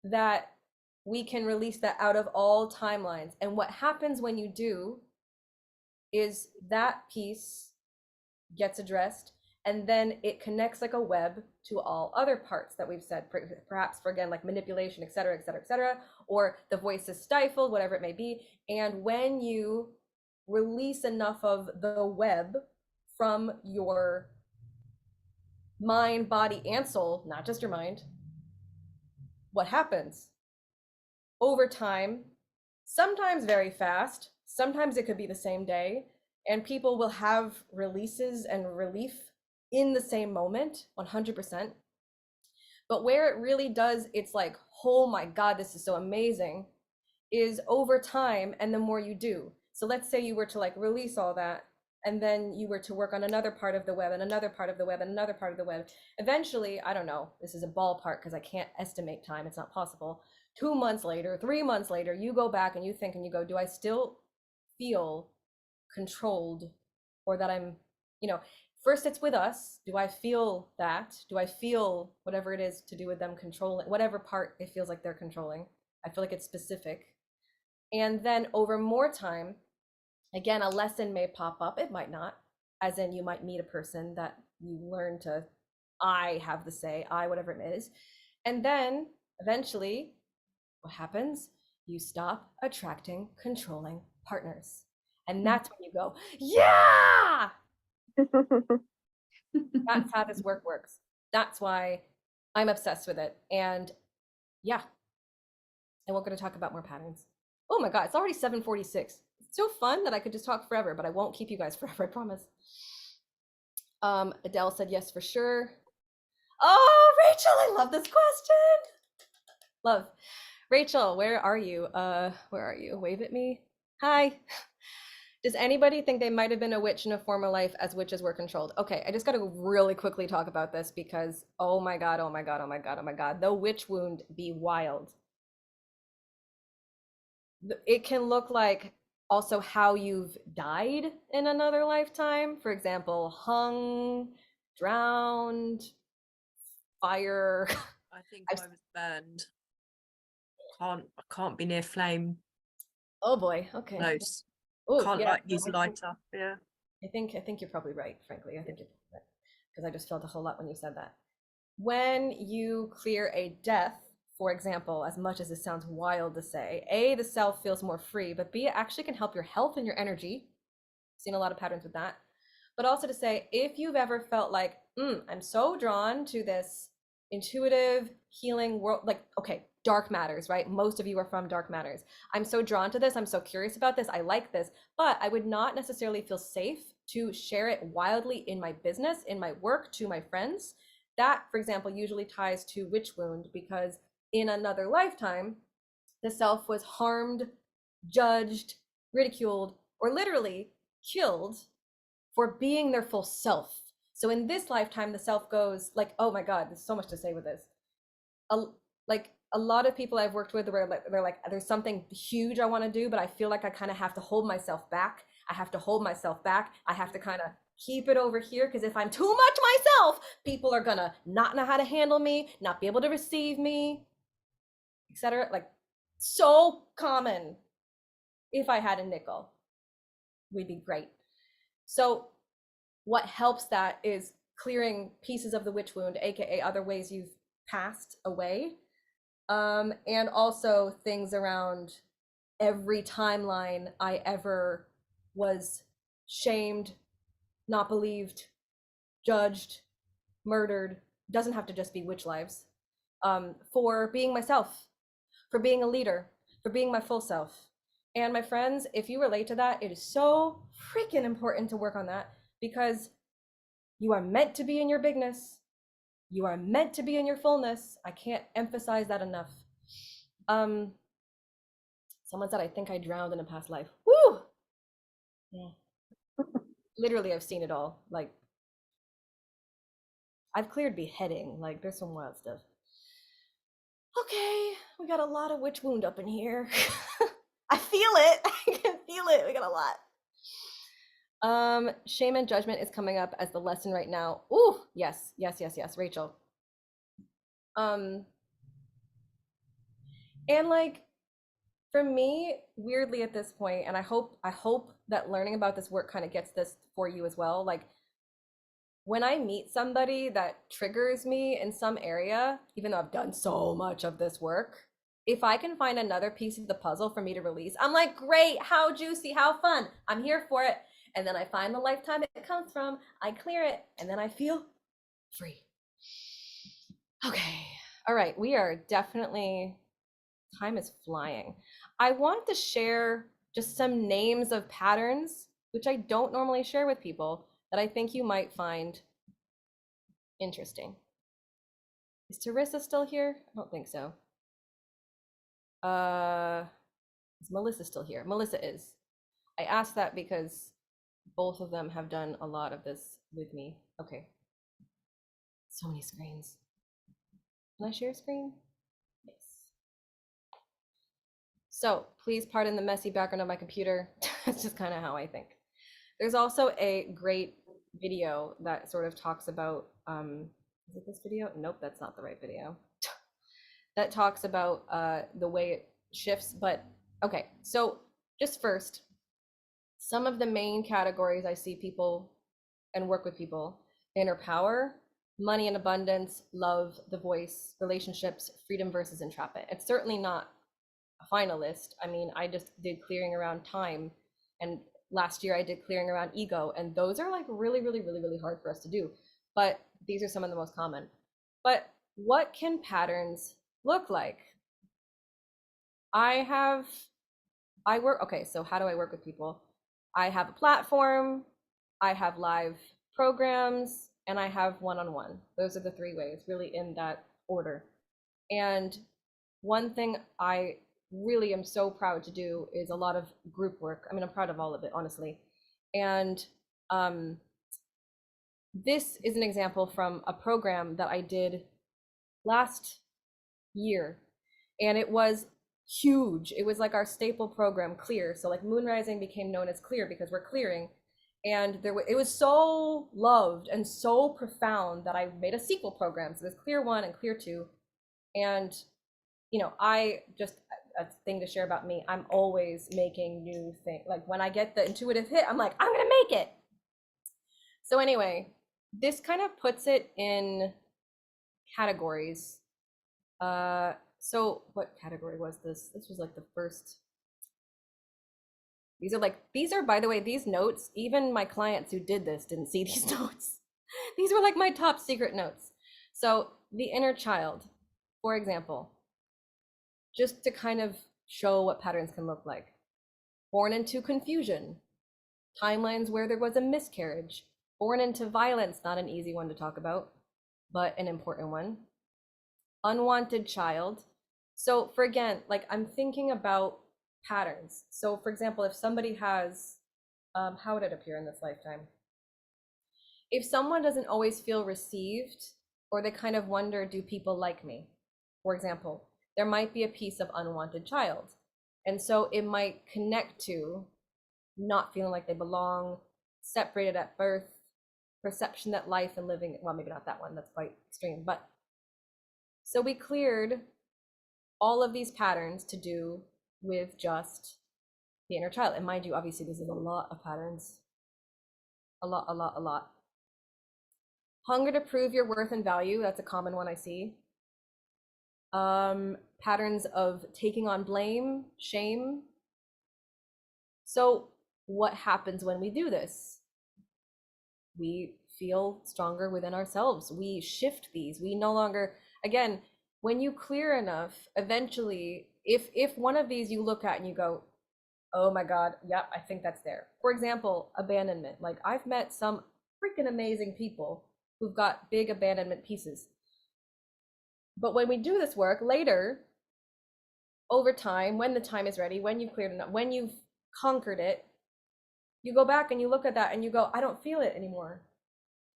That we can release that out of all timelines. And what happens when you do is that piece gets addressed, and then it connects like a web to all other parts that we've said, perhaps for, again, like manipulation, et cetera, et cetera, et cetera, or the voice is stifled, whatever it may be. And when you release enough of the web from your mind, body, and soul, not just your mind, what happens? Over time, sometimes very fast, sometimes it could be the same day, and people will have releases and relief in the same moment, 100%. But where it really does, it's like, oh my God, this is so amazing, is over time and the more you do. So let's say you were to like release all that, and then you were to work on another part of the web and another part of the web and another part of the web. Eventually, I don't know, this is a ballpark because I can't estimate time, it's not possible. 2 months later, 3 months later, you go back and you think and you go, do I still feel controlled, or that I'm, first it's with us. Do I feel that? Do I feel whatever it is to do with them controlling, whatever part it feels like they're controlling? I feel like it's specific. And then over more time, again, a lesson may pop up. It might not, as in you might meet a person that you learn to, I have the say, I, whatever it is. And then eventually, what happens? You stop attracting controlling partners. And that's when you go, yeah, that's how this work works. That's why I'm obsessed with it. And yeah, and we're going to talk about more patterns. Oh my God, it's already 7:46. It's so fun that I could just talk forever, but I won't keep you guys forever, I promise. Adele said yes for sure. Oh, Rachel, I love this question. Love. Rachel, where are you? Where are you? Wave at me. Hi. Does anybody think they might have been a witch in a former life as witches were controlled? Okay, I just got to really quickly talk about this because, oh my God, oh my God, oh my God, oh my God, the witch wound be wild. It can look like also how you've died in another lifetime. For example, hung, drowned, fire. I think I was burned. I can't be near flame. Oh boy, okay. Close. Oh, Can't yeah, like use lighter. Yeah. I think you're probably right, frankly. I think you're right. Because I just felt a whole lot when you said that. When you clear a death, for example, as much as it sounds wild to say, A, the self feels more free, but B, it actually can help your health and your energy. Seen a lot of patterns with that. But also to say, if you've ever felt like, I'm so drawn to this intuitive healing world, like, okay, dark matters, right? Most of you are from dark matters. I'm so drawn to this. I'm so curious about this. I like this, but I would not necessarily feel safe to share it wildly in my business, in my work, to my friends. That, for example, usually ties to witch wound, because in another lifetime, the self was harmed, judged, ridiculed, or literally killed for being their full self. So in this lifetime, the self goes like, oh my God, there's so much to say with this. Like a lot of people I've worked with where they're like, there's something huge I want to do, but I feel like I kind of have to hold myself back. I have to hold myself back. I have to kind of keep it over here, because if I'm too much myself, people are gonna not know how to handle me, not be able to receive me, etc. Like, so common. If I had a nickel, we'd be great. So what helps that is clearing pieces of the witch wound, aka other ways you've passed away, and also things around every timeline I ever was shamed, not believed, judged, murdered. Doesn't have to just be witch lives. For being myself, for being a leader, for being my full self. And my friends, if you relate to that, it is so freaking important to work on that, because you are meant to be in your bigness. You are meant to be in your fullness. I can't emphasize that enough. Someone said, I think I drowned in a past life. Woo! Yeah. Literally, I've seen it all. Like, I've cleared beheading. Like, there's some wild stuff. Okay, we got a lot of witch wound up in here. I feel it. I can feel it. We got a lot. Shame and judgment is coming up as the lesson right now. Ooh, yes, Rachel. And like, for me, weirdly at this point, and I hope that learning about this work kind of gets this for you as well. Like, when I meet somebody that triggers me in some area, even though I've done so much of this work, if I can find another piece of the puzzle for me to release, I'm like, great, how juicy, how fun, I'm here for it. And then I find the lifetime it comes from, I clear it, and then I feel free. Okay, all right, we are definitely, time is flying. I want to share just some names of patterns, which I don't normally share with people, that I think you might find interesting. Is Teresa still here? I don't think so. Is Melissa still here? Melissa is. I asked that because both of them have done a lot of this with me. Okay. So many screens. Can I share a screen? Yes. So please pardon the messy background of my computer. It's just kind of how I think. There's also a great video that sort of talks about, is it this video? Nope, that's not the right video. That talks about the way it shifts, but okay. So just first, some of the main categories I see people and work with people: inner power, money and abundance, love, the voice, relationships, freedom versus entrapment. It's certainly not a finalist. I mean, I just did clearing around time, and last year I did clearing around ego, and those are like really hard for us to do, but these are some of the most common. But what can patterns look like? I work, okay, so how do I work with people? I have a platform, I have live programs, and I have one-on-one. Those are the three ways, really in that order. And one thing I really am so proud to do is a lot of group work. I mean, I'm proud of all of it, honestly. And this is an example from a program that I did last year, and it was huge. It was like our staple program, Clear. So like Moonrising became known as Clear because we're clearing, and it was so loved and so profound that I made a sequel program. So there's Clear 1 and Clear 2, and you know, I just, a thing to share about me, I'm always making new things. Like when I get the intuitive hit, I'm like, I'm gonna make it. So anyway, this kind of puts it in categories. So what category was this? This was like the first. These are, by the way, these notes, even my clients who did this didn't see these notes. These were like my top secret notes. So the inner child, for example, just to kind of show what patterns can look like. Born into confusion, timelines where there was a miscarriage, born into violence, not an easy one to talk about, but an important one. Unwanted child. So for again, like I'm thinking about patterns. So for example, if somebody has, how would it appear in this lifetime? If someone doesn't always feel received, or they kind of wonder, do people like me? For example, there might be a piece of unwanted child. And so it might connect to not feeling like they belong, separated at birth, perception that life and living, well, maybe not that one, that's quite extreme, but so we cleared all of these patterns to do with just the inner child. And mind you, obviously, this is a lot of patterns. A lot, a lot, a lot. Hunger to prove your worth and value. That's a common one I see. Patterns of taking on blame, shame. So what happens when we do this? We feel stronger within ourselves. We shift these. We no longer, again, when you clear enough, eventually, if one of these you look at and you go, oh my God, yep, I think that's there. For example, abandonment. Like I've met some freaking amazing people who've got big abandonment pieces. But when we do this work later, over time, when the time is ready, when you've cleared enough, when you've conquered it, you go back and you look at that and you go, I don't feel it anymore.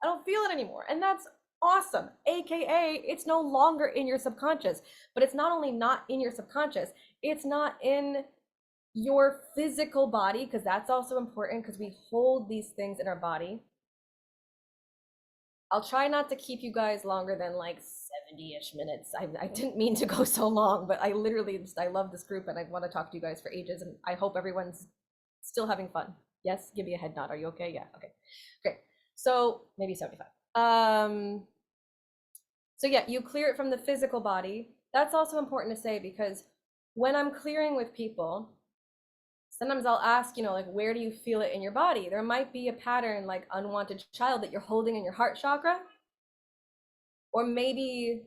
I don't feel it anymore. And that's awesome. AKA, it's no longer in your subconscious. But it's not only not in your subconscious, it's not in your physical body, because that's also important because we hold these things in our body. I'll try not to keep you guys longer than like 70-ish minutes. I didn't mean to go so long, but I literally just, I love this group and I want to talk to you guys for ages, and I hope everyone's still having fun. Yes, give me a head nod. Are you okay? Yeah, okay. Great. So maybe 75. So yeah, you clear it from the physical body. That's also important to say, because when I'm clearing with people, sometimes I'll ask, like, where do you feel it in your body? There might be a pattern like unwanted child that you're holding in your heart chakra, or maybe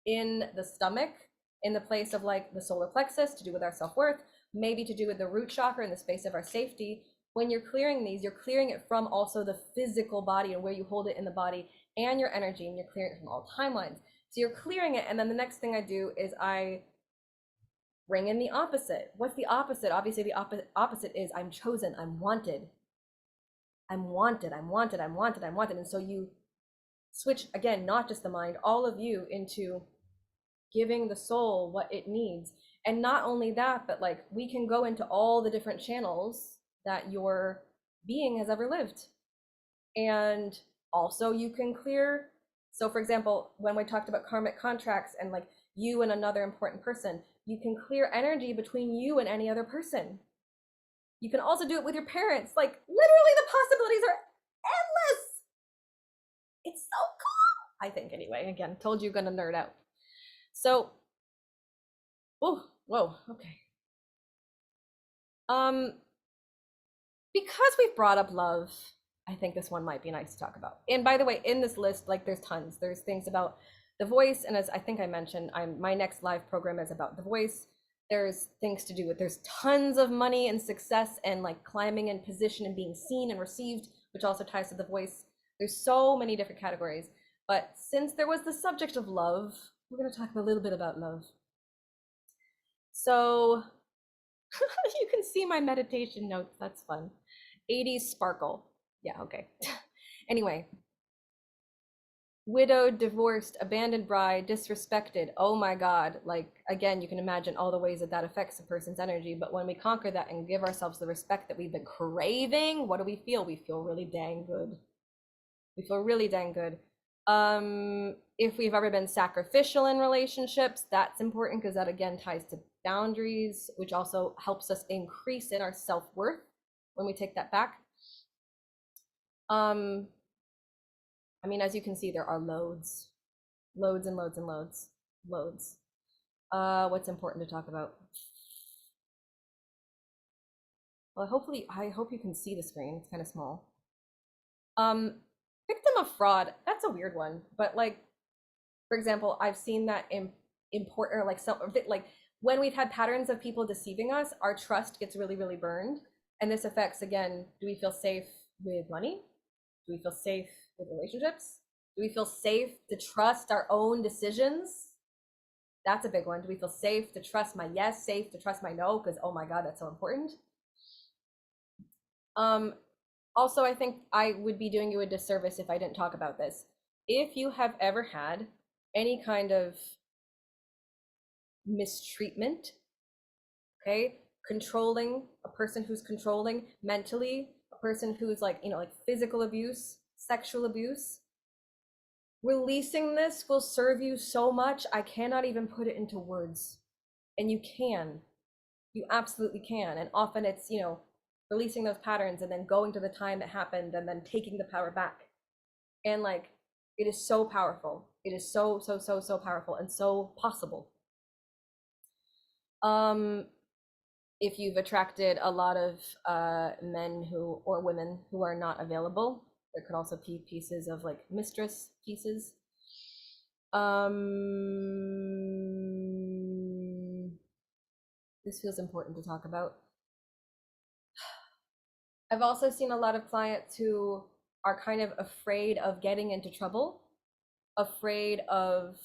in the stomach, in the place of like the solar plexus, to do with our self-worth, maybe to do with the root chakra in the space of our safety. When you're clearing these, you're clearing it from also the physical body and where you hold it in the body and your energy, and you're clearing it from all timelines. So you're clearing it, and then the next thing I do is I bring in the opposite. What's the opposite? Obviously, the opposite is I'm chosen, I'm wanted. I'm wanted, I'm wanted, I'm wanted, I'm wanted. And so you switch, again, not just the mind, all of you, into giving the soul what it needs. And not only that, but like we can go into all the different channels that your being has ever lived. And also you can clear, so for example, when we talked about karmic contracts and like you and another important person, you can clear energy between you and any other person. You can also do it with your parents. Like literally the possibilities are endless. It's so cool, I think, anyway. Again, told you gonna nerd out. So, oh, whoa, okay. Because we've brought up love, I think this one might be nice to talk about. And by the way, in this list, like there's tons. There's things about the voice, and as I think I mentioned, my next live program is about the voice. There's things to do with, there's tons of money and success and like climbing in position and being seen and received, which also ties to the voice. There's so many different categories. But since there was the subject of love, we're going to talk a little bit about love. So you can see my meditation notes. That's fun. 80s sparkle. Yeah, okay. Anyway, widowed, divorced, abandoned bride, disrespected. Oh my God. Like, again, you can imagine all the ways that that affects a person's energy. But when we conquer that and give ourselves the respect that we've been craving, what do we feel? We feel really dang good. We feel really dang good. If we've ever been sacrificial in relationships, that's important because that again ties to boundaries, which also helps us increase in our self-worth when we take that back. I mean, as you can see, there are loads and loads and loads. What's important to talk about? Well, I hope you can see the screen. It's kind of small. Victim of fraud, that's a weird one, but like, for example, I've seen that important, or like some, like when we've had patterns of people deceiving us, our trust gets really, really burned. And this affects, again, do we feel safe with money? Do we feel safe with relationships? Do we feel safe to trust our own decisions? That's a big one. Do we feel safe to trust my yes, safe to trust my no? Because, oh my God, that's so important. Also, I think I would be doing you a disservice if I didn't talk about this. If you have ever had any kind of mistreatment, okay, controlling, a person who's controlling mentally, a person who's like, like physical abuse, sexual abuse, releasing this will serve you so much. I cannot even put it into words. And you absolutely can. And often it's, releasing those patterns and then going to the time that happened and then taking the power back. And like, it is so powerful. It is so powerful and so possible. If you've attracted a lot of men who or women who are not available, there could also be pieces of like mistress pieces. This feels important to talk about. I've also seen a lot of clients who are kind of afraid of getting into trouble, afraid of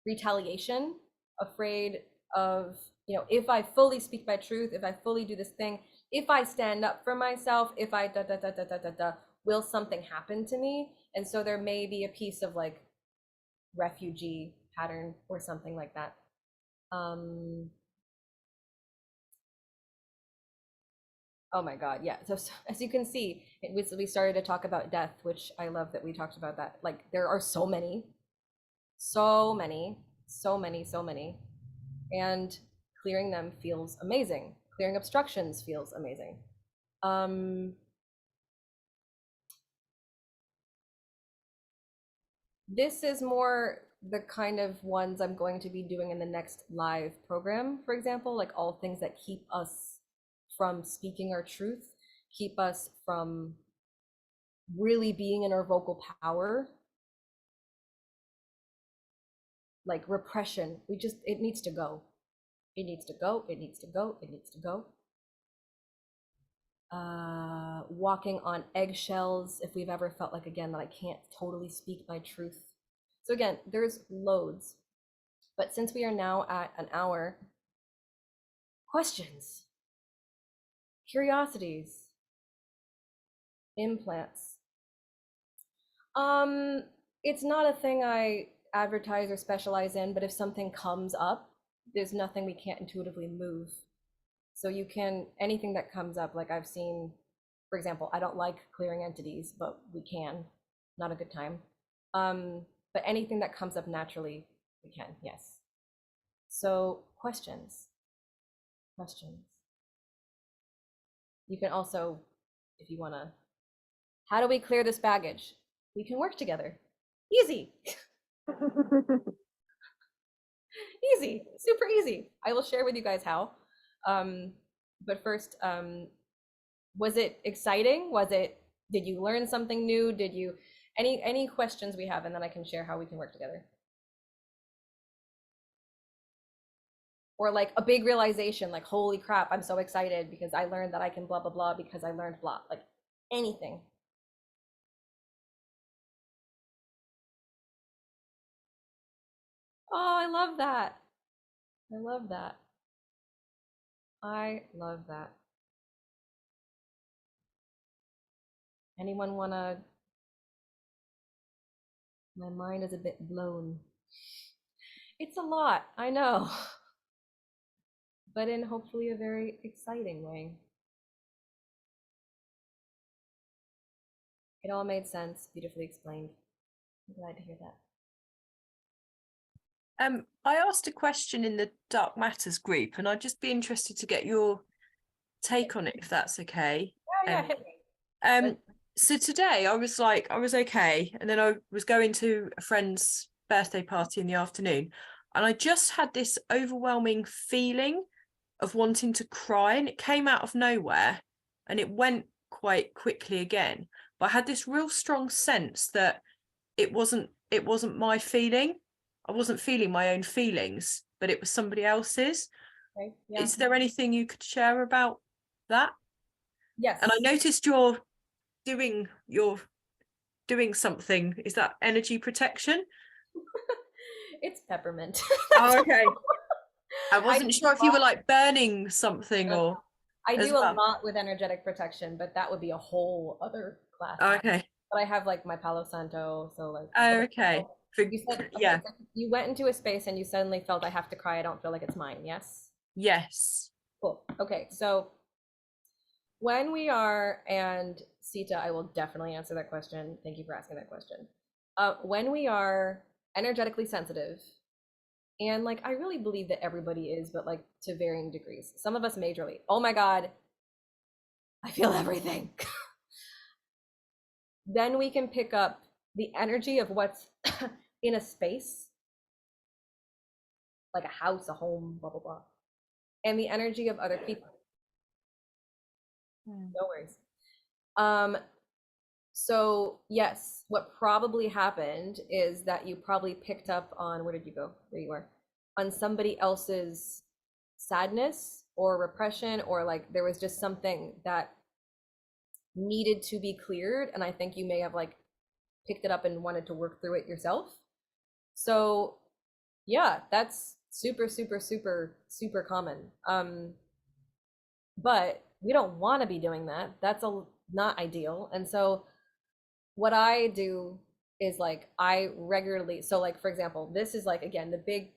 retaliation, afraid of, you know, if I fully speak my truth, if I fully do this thing, if I stand up for myself, if I will something happen to me? And so there may be a piece of like refugee pattern or something like that. Oh my God, yeah. So as you can see, we started to talk about death, which I love that we talked about that. Like there are so many. And clearing them feels amazing. Clearing obstructions feels amazing. This is more the kind of ones I'm going to be doing in the next live program, for example, like all things that keep us from speaking our truth, keep us from really being in our vocal power. Like repression, it needs to go. It needs to go, it needs to go, it needs to go. Walking on eggshells, if we've ever felt like, again, that I can't totally speak my truth. So again, there's loads. But since we are now at an hour, questions, curiosities, implants. It's not a thing I advertise or specialize in, but if something comes up, there's nothing we can't intuitively move. So you can, anything that comes up, like I've seen, for example, I don't like clearing entities, but we can, not a good time. But anything that comes up naturally, we can, yes. So questions. You can also, if you wanna, how do we clear this baggage? We can work together. Easy. Easy, super easy. I will share with you guys how. But first, was it exciting? Did you learn something new? Did you, any questions we have, and then I can share how we can work together. Or like a big realization, like, holy crap, I'm so excited because I learned that I can blah, blah, blah because I learned blah, like anything. Oh, I love that. I love that. I love that. Anyone wanna, my mind is a bit blown. It's a lot, I know, but in hopefully a very exciting way. It all made sense, beautifully explained. I'm glad to hear that. I asked a question in the Dark Matters group, and I'd just be interested to get your take on it, if that's okay. Yeah, hit me. So today I was okay, and then I was going to a friend's birthday party in the afternoon, and I just had this overwhelming feeling of wanting to cry, and it came out of nowhere, and it went quite quickly again. But I had this real strong sense that it wasn't my feeling. I wasn't feeling my own feelings, but it was somebody else's. Okay, yeah. Is there anything you could share about that? Yes. And I noticed you're doing something. Is that energy protection? It's peppermint. Oh, okay. I wasn't sure if you were like burning something or. I as do a well. lot with energetic protection, but that would be a whole other class. Oh, okay. But I have like my Palo Santo, so like. Oh, okay. You said, yeah. You went into a space and you suddenly felt I have to cry. I don't feel like it's mine. Yes. Yes. Cool. Okay, so when we are, and Sita, I will definitely answer that question. Thank you for asking that question. When we are energetically sensitive, and like I really believe that everybody is, but like to varying degrees. Some of us majorly. Oh my God. I feel everything. Then we can pick up the energy of what's in a space, like a house, a home, blah, blah, blah, and the energy of other people. No worries. So yes, what probably happened is that you probably picked up on, where did you go? There you are. On somebody else's sadness or repression, or like there was just something that needed to be cleared. And I think you may have like picked it up and wanted to work through it yourself. So yeah, that's super, super, super, super common. But we don't want to be doing that. That's not ideal. And so what I do is like I regularly, so like for example, this is like again the big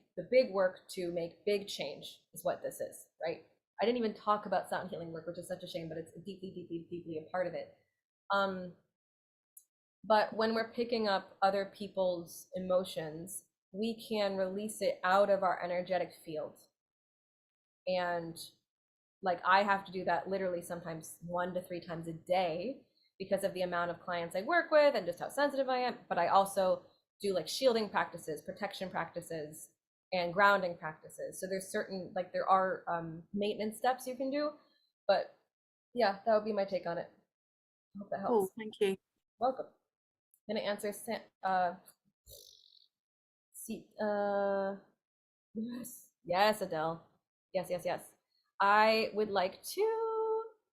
work to make big change is what this is, right? I didn't even talk about sound healing work, which is such a shame, but it's deeply, deeply, deeply a part of it. But when we're picking up other people's emotions, we can release it out of our energetic field. And like I have to do that literally sometimes 1 to 3 times a day because of the amount of clients I work with and just how sensitive I am. But I also do like shielding practices, protection practices, and grounding practices. So there's certain, like there are maintenance steps you can do. But yeah, that would be my take on it. I hope that helps. Cool, thank you. Welcome. I'm gonna answer yes, Adele. Yes. I would like to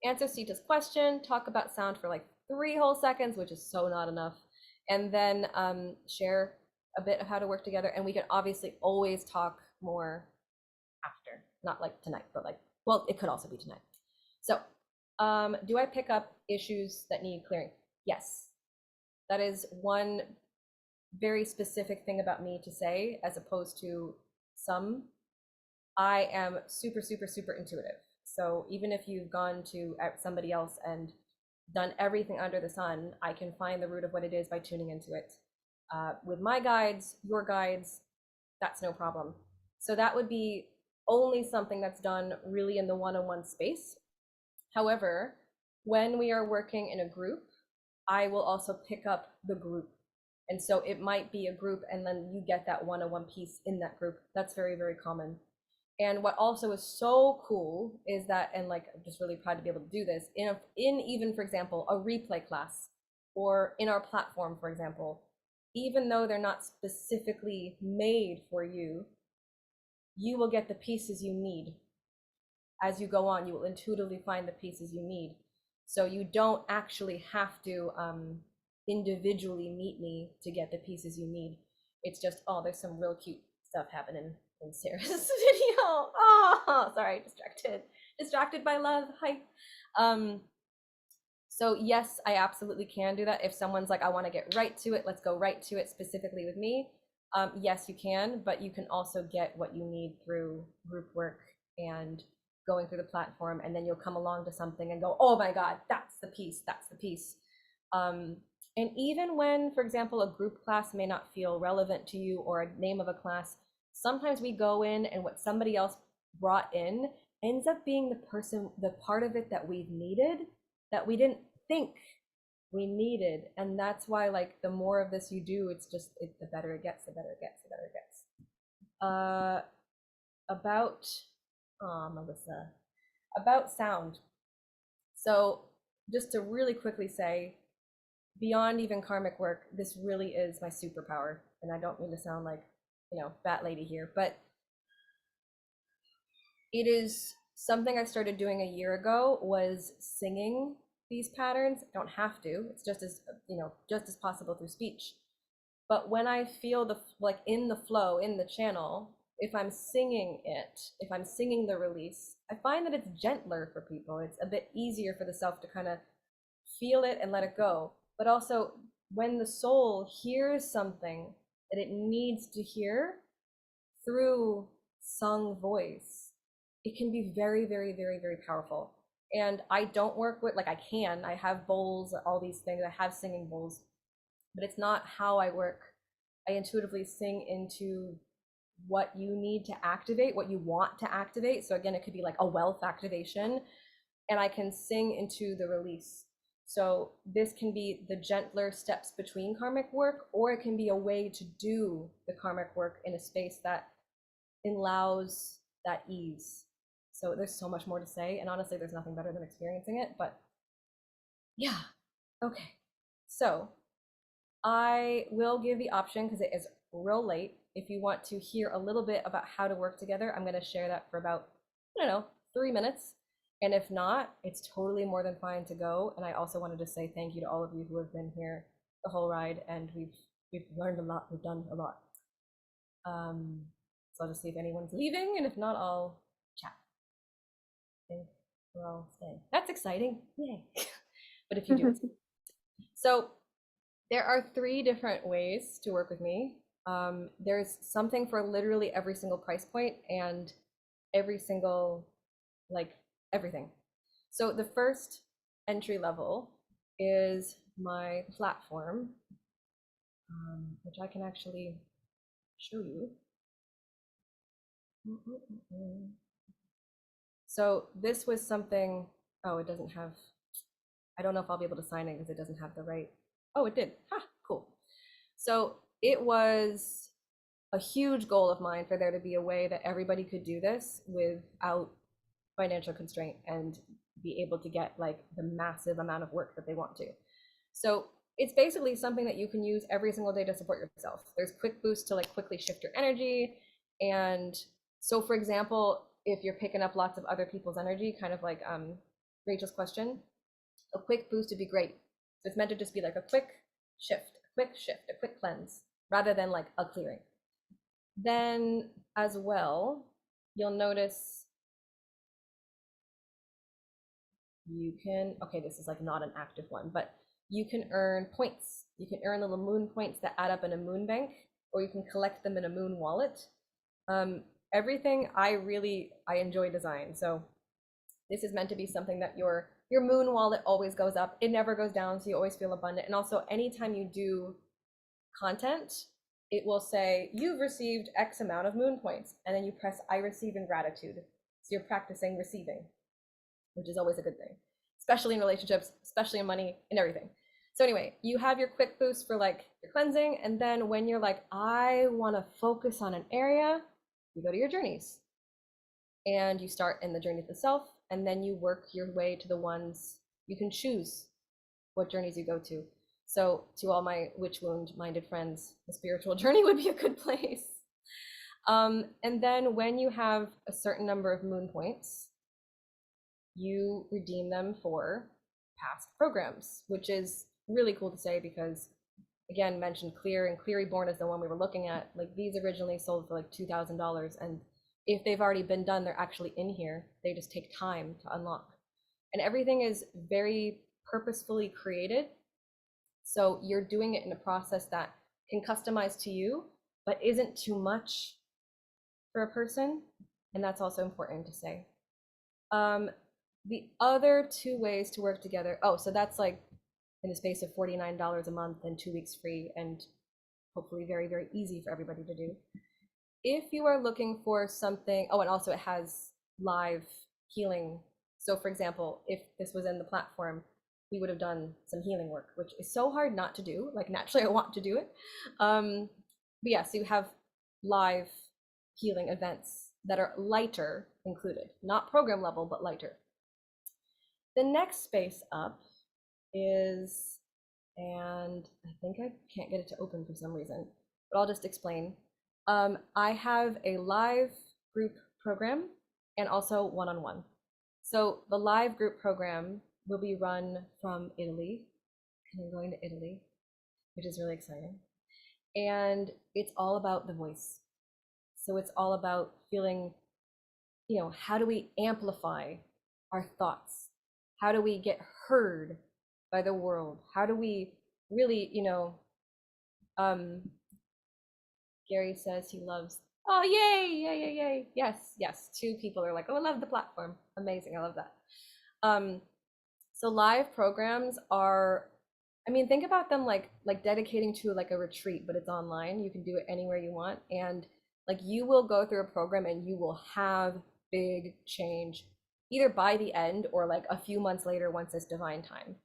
answer Sita's question, talk about sound for like 3 whole seconds, which is so not enough, and then share a bit of how to work together. And we can obviously always talk more after, not like tonight, but like, well, it could also be tonight. So do I pick up issues that need clearing? Yes. That is one very specific thing about me to say, as opposed to some. I am super, super, super intuitive. So even if you've gone to somebody else and done everything under the sun, I can find the root of what it is by tuning into it. With my guides, your guides, that's no problem. So that would be only something that's done really in the one-on-one space. However, when we are working in a group, I will also pick up the group. And so it might be a group and then you get that one-on-one piece in that group. That's very, very common. And what also is so cool is that, and like I'm just really proud to be able to do this, in even, for example, a replay class or in our platform, for example, even though they're not specifically made for you, you will get the pieces you need. As you go on, you will intuitively find the pieces you need. So you don't actually have to individually meet me to get the pieces you need. It's just, oh, there's some real cute stuff happening in Sarah's video. Oh, sorry, distracted by love. Hi. So yes, I absolutely can do that. If someone's like, I want to get right to it, let's go right to it specifically with me. Yes, you can, but you can also get what you need through group work and going through the platform, and then you'll come along to something and go, oh my God, that's the piece, that's the piece. And even when, for example, a group class may not feel relevant to you or a name of a class, sometimes we go in and what somebody else brought in ends up being the part of it that we've needed, that we didn't think we needed. And that's why like the more of this you do, it's just, the better it gets, the better it gets, the better it gets. About, Melissa, about sound. So just to really quickly say, beyond even karmic work, this really is my superpower. And I don't mean to sound like, you know, bat lady here, but it is something I started doing a year ago, was singing these patterns. Don't have to, it's just as, you know, just as possible through speech. But when I feel the, like in the flow, in the channel, if I'm singing it, if I'm singing the release, I find that it's gentler for people. It's a bit easier for the self to kind of feel it and let it go. But also when the soul hears something that it needs to hear through sung voice, it can be very, very, very, very powerful. And I don't work with, like I have bowls, all these things, I have singing bowls, but it's not how I work. I intuitively sing into what you need to activate, what you want to activate. So again, it could be like a wealth activation, and I can sing into the release. So this can be the gentler steps between karmic work, or it can be a way to do the karmic work in a space that allows that ease. So there's so much more to say, and honestly, there's nothing better than experiencing it, but yeah, okay. So I will give the option, because it is real late, if you want to hear a little bit about how to work together. I'm going to share that for about, I don't know, 3 minutes. And if not, it's totally more than fine to go. And I also wanted to say thank you to all of you who have been here the whole ride, and we've learned a lot, we've done a lot. So I'll just see if anyone's leaving, and if not, I'll chat. I think we're all staying. That's exciting, yay! But if you do, it's so there are 3 different ways to work with me. There's something for literally every single price point and every single, like, everything. So the first entry level is my platform, which I can actually show you. So this was something, oh, it doesn't have, I don't know if I'll be able to sign it because it doesn't have the right, oh, it did, ha, cool. So it was a huge goal of mine for there to be a way that everybody could do this without financial constraint and be able to get like the massive amount of work that they want to. So it's basically something that you can use every single day to support yourself. There's quick boosts to like quickly shift your energy. And so for example, if you're picking up lots of other people's energy, kind of like Rachel's question, a quick boost would be great. So it's meant to just be like a quick shift, a quick cleanse, rather than like a clearing. Then as well, you'll notice you can, okay, this is like not an active one, but you can earn points. You can earn little moon points that add up in a moon bank, or you can collect them in a moon wallet. Everything I enjoy design. So this is meant to be something that your moon wallet always goes up. It never goes down, so you always feel abundant. And also anytime you do content, it will say you've received X amount of moon points, and then you press I receive in gratitude. So you're practicing receiving, which is always a good thing, especially in relationships, especially in money and everything. So anyway, you have your quick boost for like your cleansing, and then when you're like, I want to focus on an area, you go to your journeys, and you start in the journey to the self, and then you work your way to the ones you can choose what journeys you go to. So to all my witch wound minded friends, the spiritual journey would be a good place. And then when you have a certain number of moon points, you redeem them for past programs, which is really cool to say because, again, mentioned Clear, and Clear Reborn is the one we were looking at. Like these originally sold for like $2,000, and if they've already been done, they're actually in here. They just take time to unlock. And everything is very purposefully created. So you're doing it in a process that can customize to you, but isn't too much for a person. And that's also important to say. The other 2 ways to work together. Oh, so that's like in the space of $49 a month and 2 weeks free, and hopefully very, very easy for everybody to do. If you are looking for something, oh, and also it has live healing. So for example, if this was in the platform, we would have done some healing work, which is so hard not to do. Like naturally I want to do it. But yeah, so you have live healing events that are lighter included, not program level, but lighter. The next space up is, and I think I can't get it to open for some reason, but I'll just explain. I have a live group program and also one-on-one. So the live group program will be run from Italy, and I'm going to Italy, which is really exciting. And it's all about the voice. So it's all about feeling, how do we amplify our thoughts? How do we get heard by the world? How do we really, Gary says he loves, oh, yay. Yes. 2 people are like, oh, I love the platform. Amazing, I love that. So live programs are, think about them like dedicating to like a retreat, but it's online. You can do it anywhere you want. And like you will go through a program and you will have big change either by the end or like a few months later once it's divine time.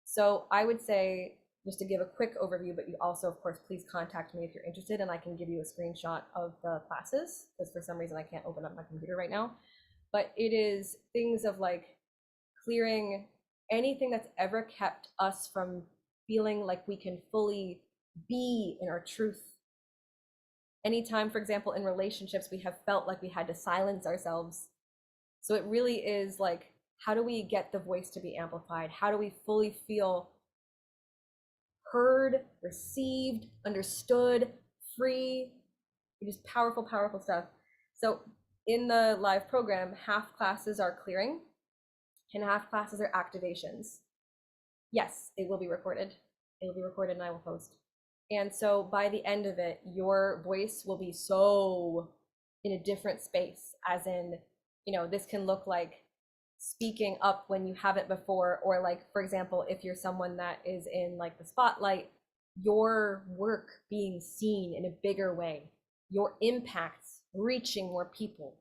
So I would say, just to give a quick overview, but you also, of course, please contact me if you're interested, and I can give you a screenshot of the classes, because for some reason I can't open up my computer right now. But it is things of like clearing anything that's ever kept us from feeling like we can fully be in our truth. Anytime, for example, in relationships, we have felt like we had to silence ourselves. So it really is like, how do we get the voice to be amplified? How do we fully feel heard, received, understood, free? It is powerful, powerful stuff. So in the live program, half classes are clearing and half classes are activations. Yes, it will be recorded. It will be recorded and I will post. And so by the end of it, your voice will be so in a different space, as in, this can look like speaking up when you haven't before, or like, for example, if you're someone that is in like the spotlight, your work being seen in a bigger way, your impacts reaching more people.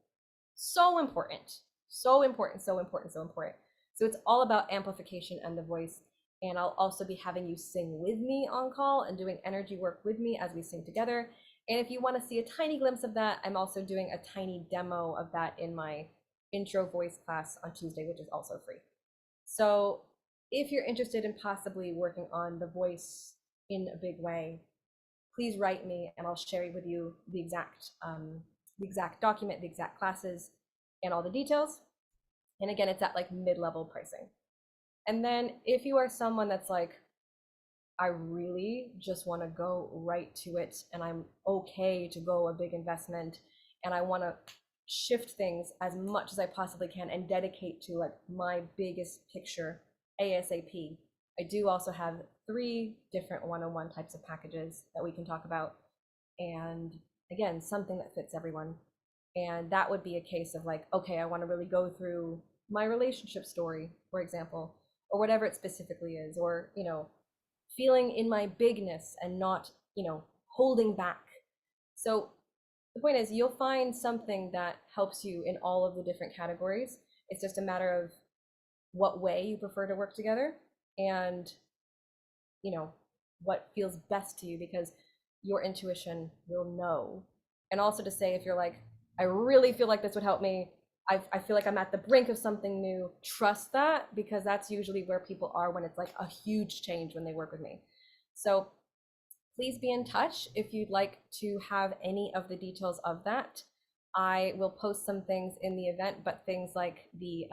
So important, so important, so important, so important. So it's all about amplification and the voice. And I'll also be having you sing with me on call and doing energy work with me as we sing together. And if you want to see a tiny glimpse of that, I'm also doing a tiny demo of that in my intro voice class on Tuesday, which is also free. So if you're interested in possibly working on the voice in a big way, please write me and I'll share with you the exact document, the exact classes, and all the details. And again, it's at like mid-level pricing. And then if you are someone that's like, I really just want to go right to it and I'm okay to go a big investment and I want to shift things as much as I possibly can and dedicate to like my biggest picture ASAP. I do also have 3 different one-on-one types of packages that we can talk about. And again, something that fits everyone. And that would be a case of like, okay, I want to really go through my relationship story, for example, or whatever it specifically is, or, feeling in my bigness and not, holding back. So the point is, you'll find something that helps you in all of the different categories. It's just a matter of what way you prefer to work together and, what feels best to you, because your intuition will know. And also to say, if you're like, I really feel like this would help me, I feel like I'm at the brink of something new, trust that, because that's usually where people are when it's like a huge change when they work with me. So please be in touch if you'd like to have any of the details of that. I will post some things in the event, but things like the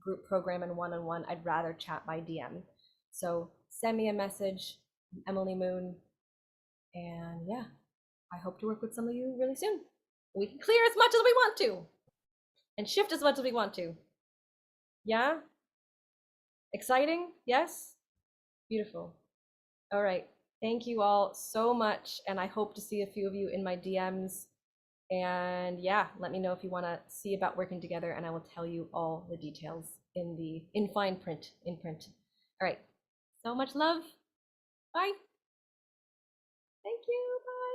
group program and one-on-one, I'd rather chat by DM. So send me a message, Emily Moon, and yeah, I hope to work with some of you really soon. We can clear as much as we want to and shift as much as we want to. Yeah? Exciting? Yes? Beautiful. All right. Thank you all so much. And I hope to see a few of you in my DMs. And yeah, let me know if you want to see about working together, and I will tell you all the details in fine print, in print. All right. So much love. Bye. Thank you. Bye.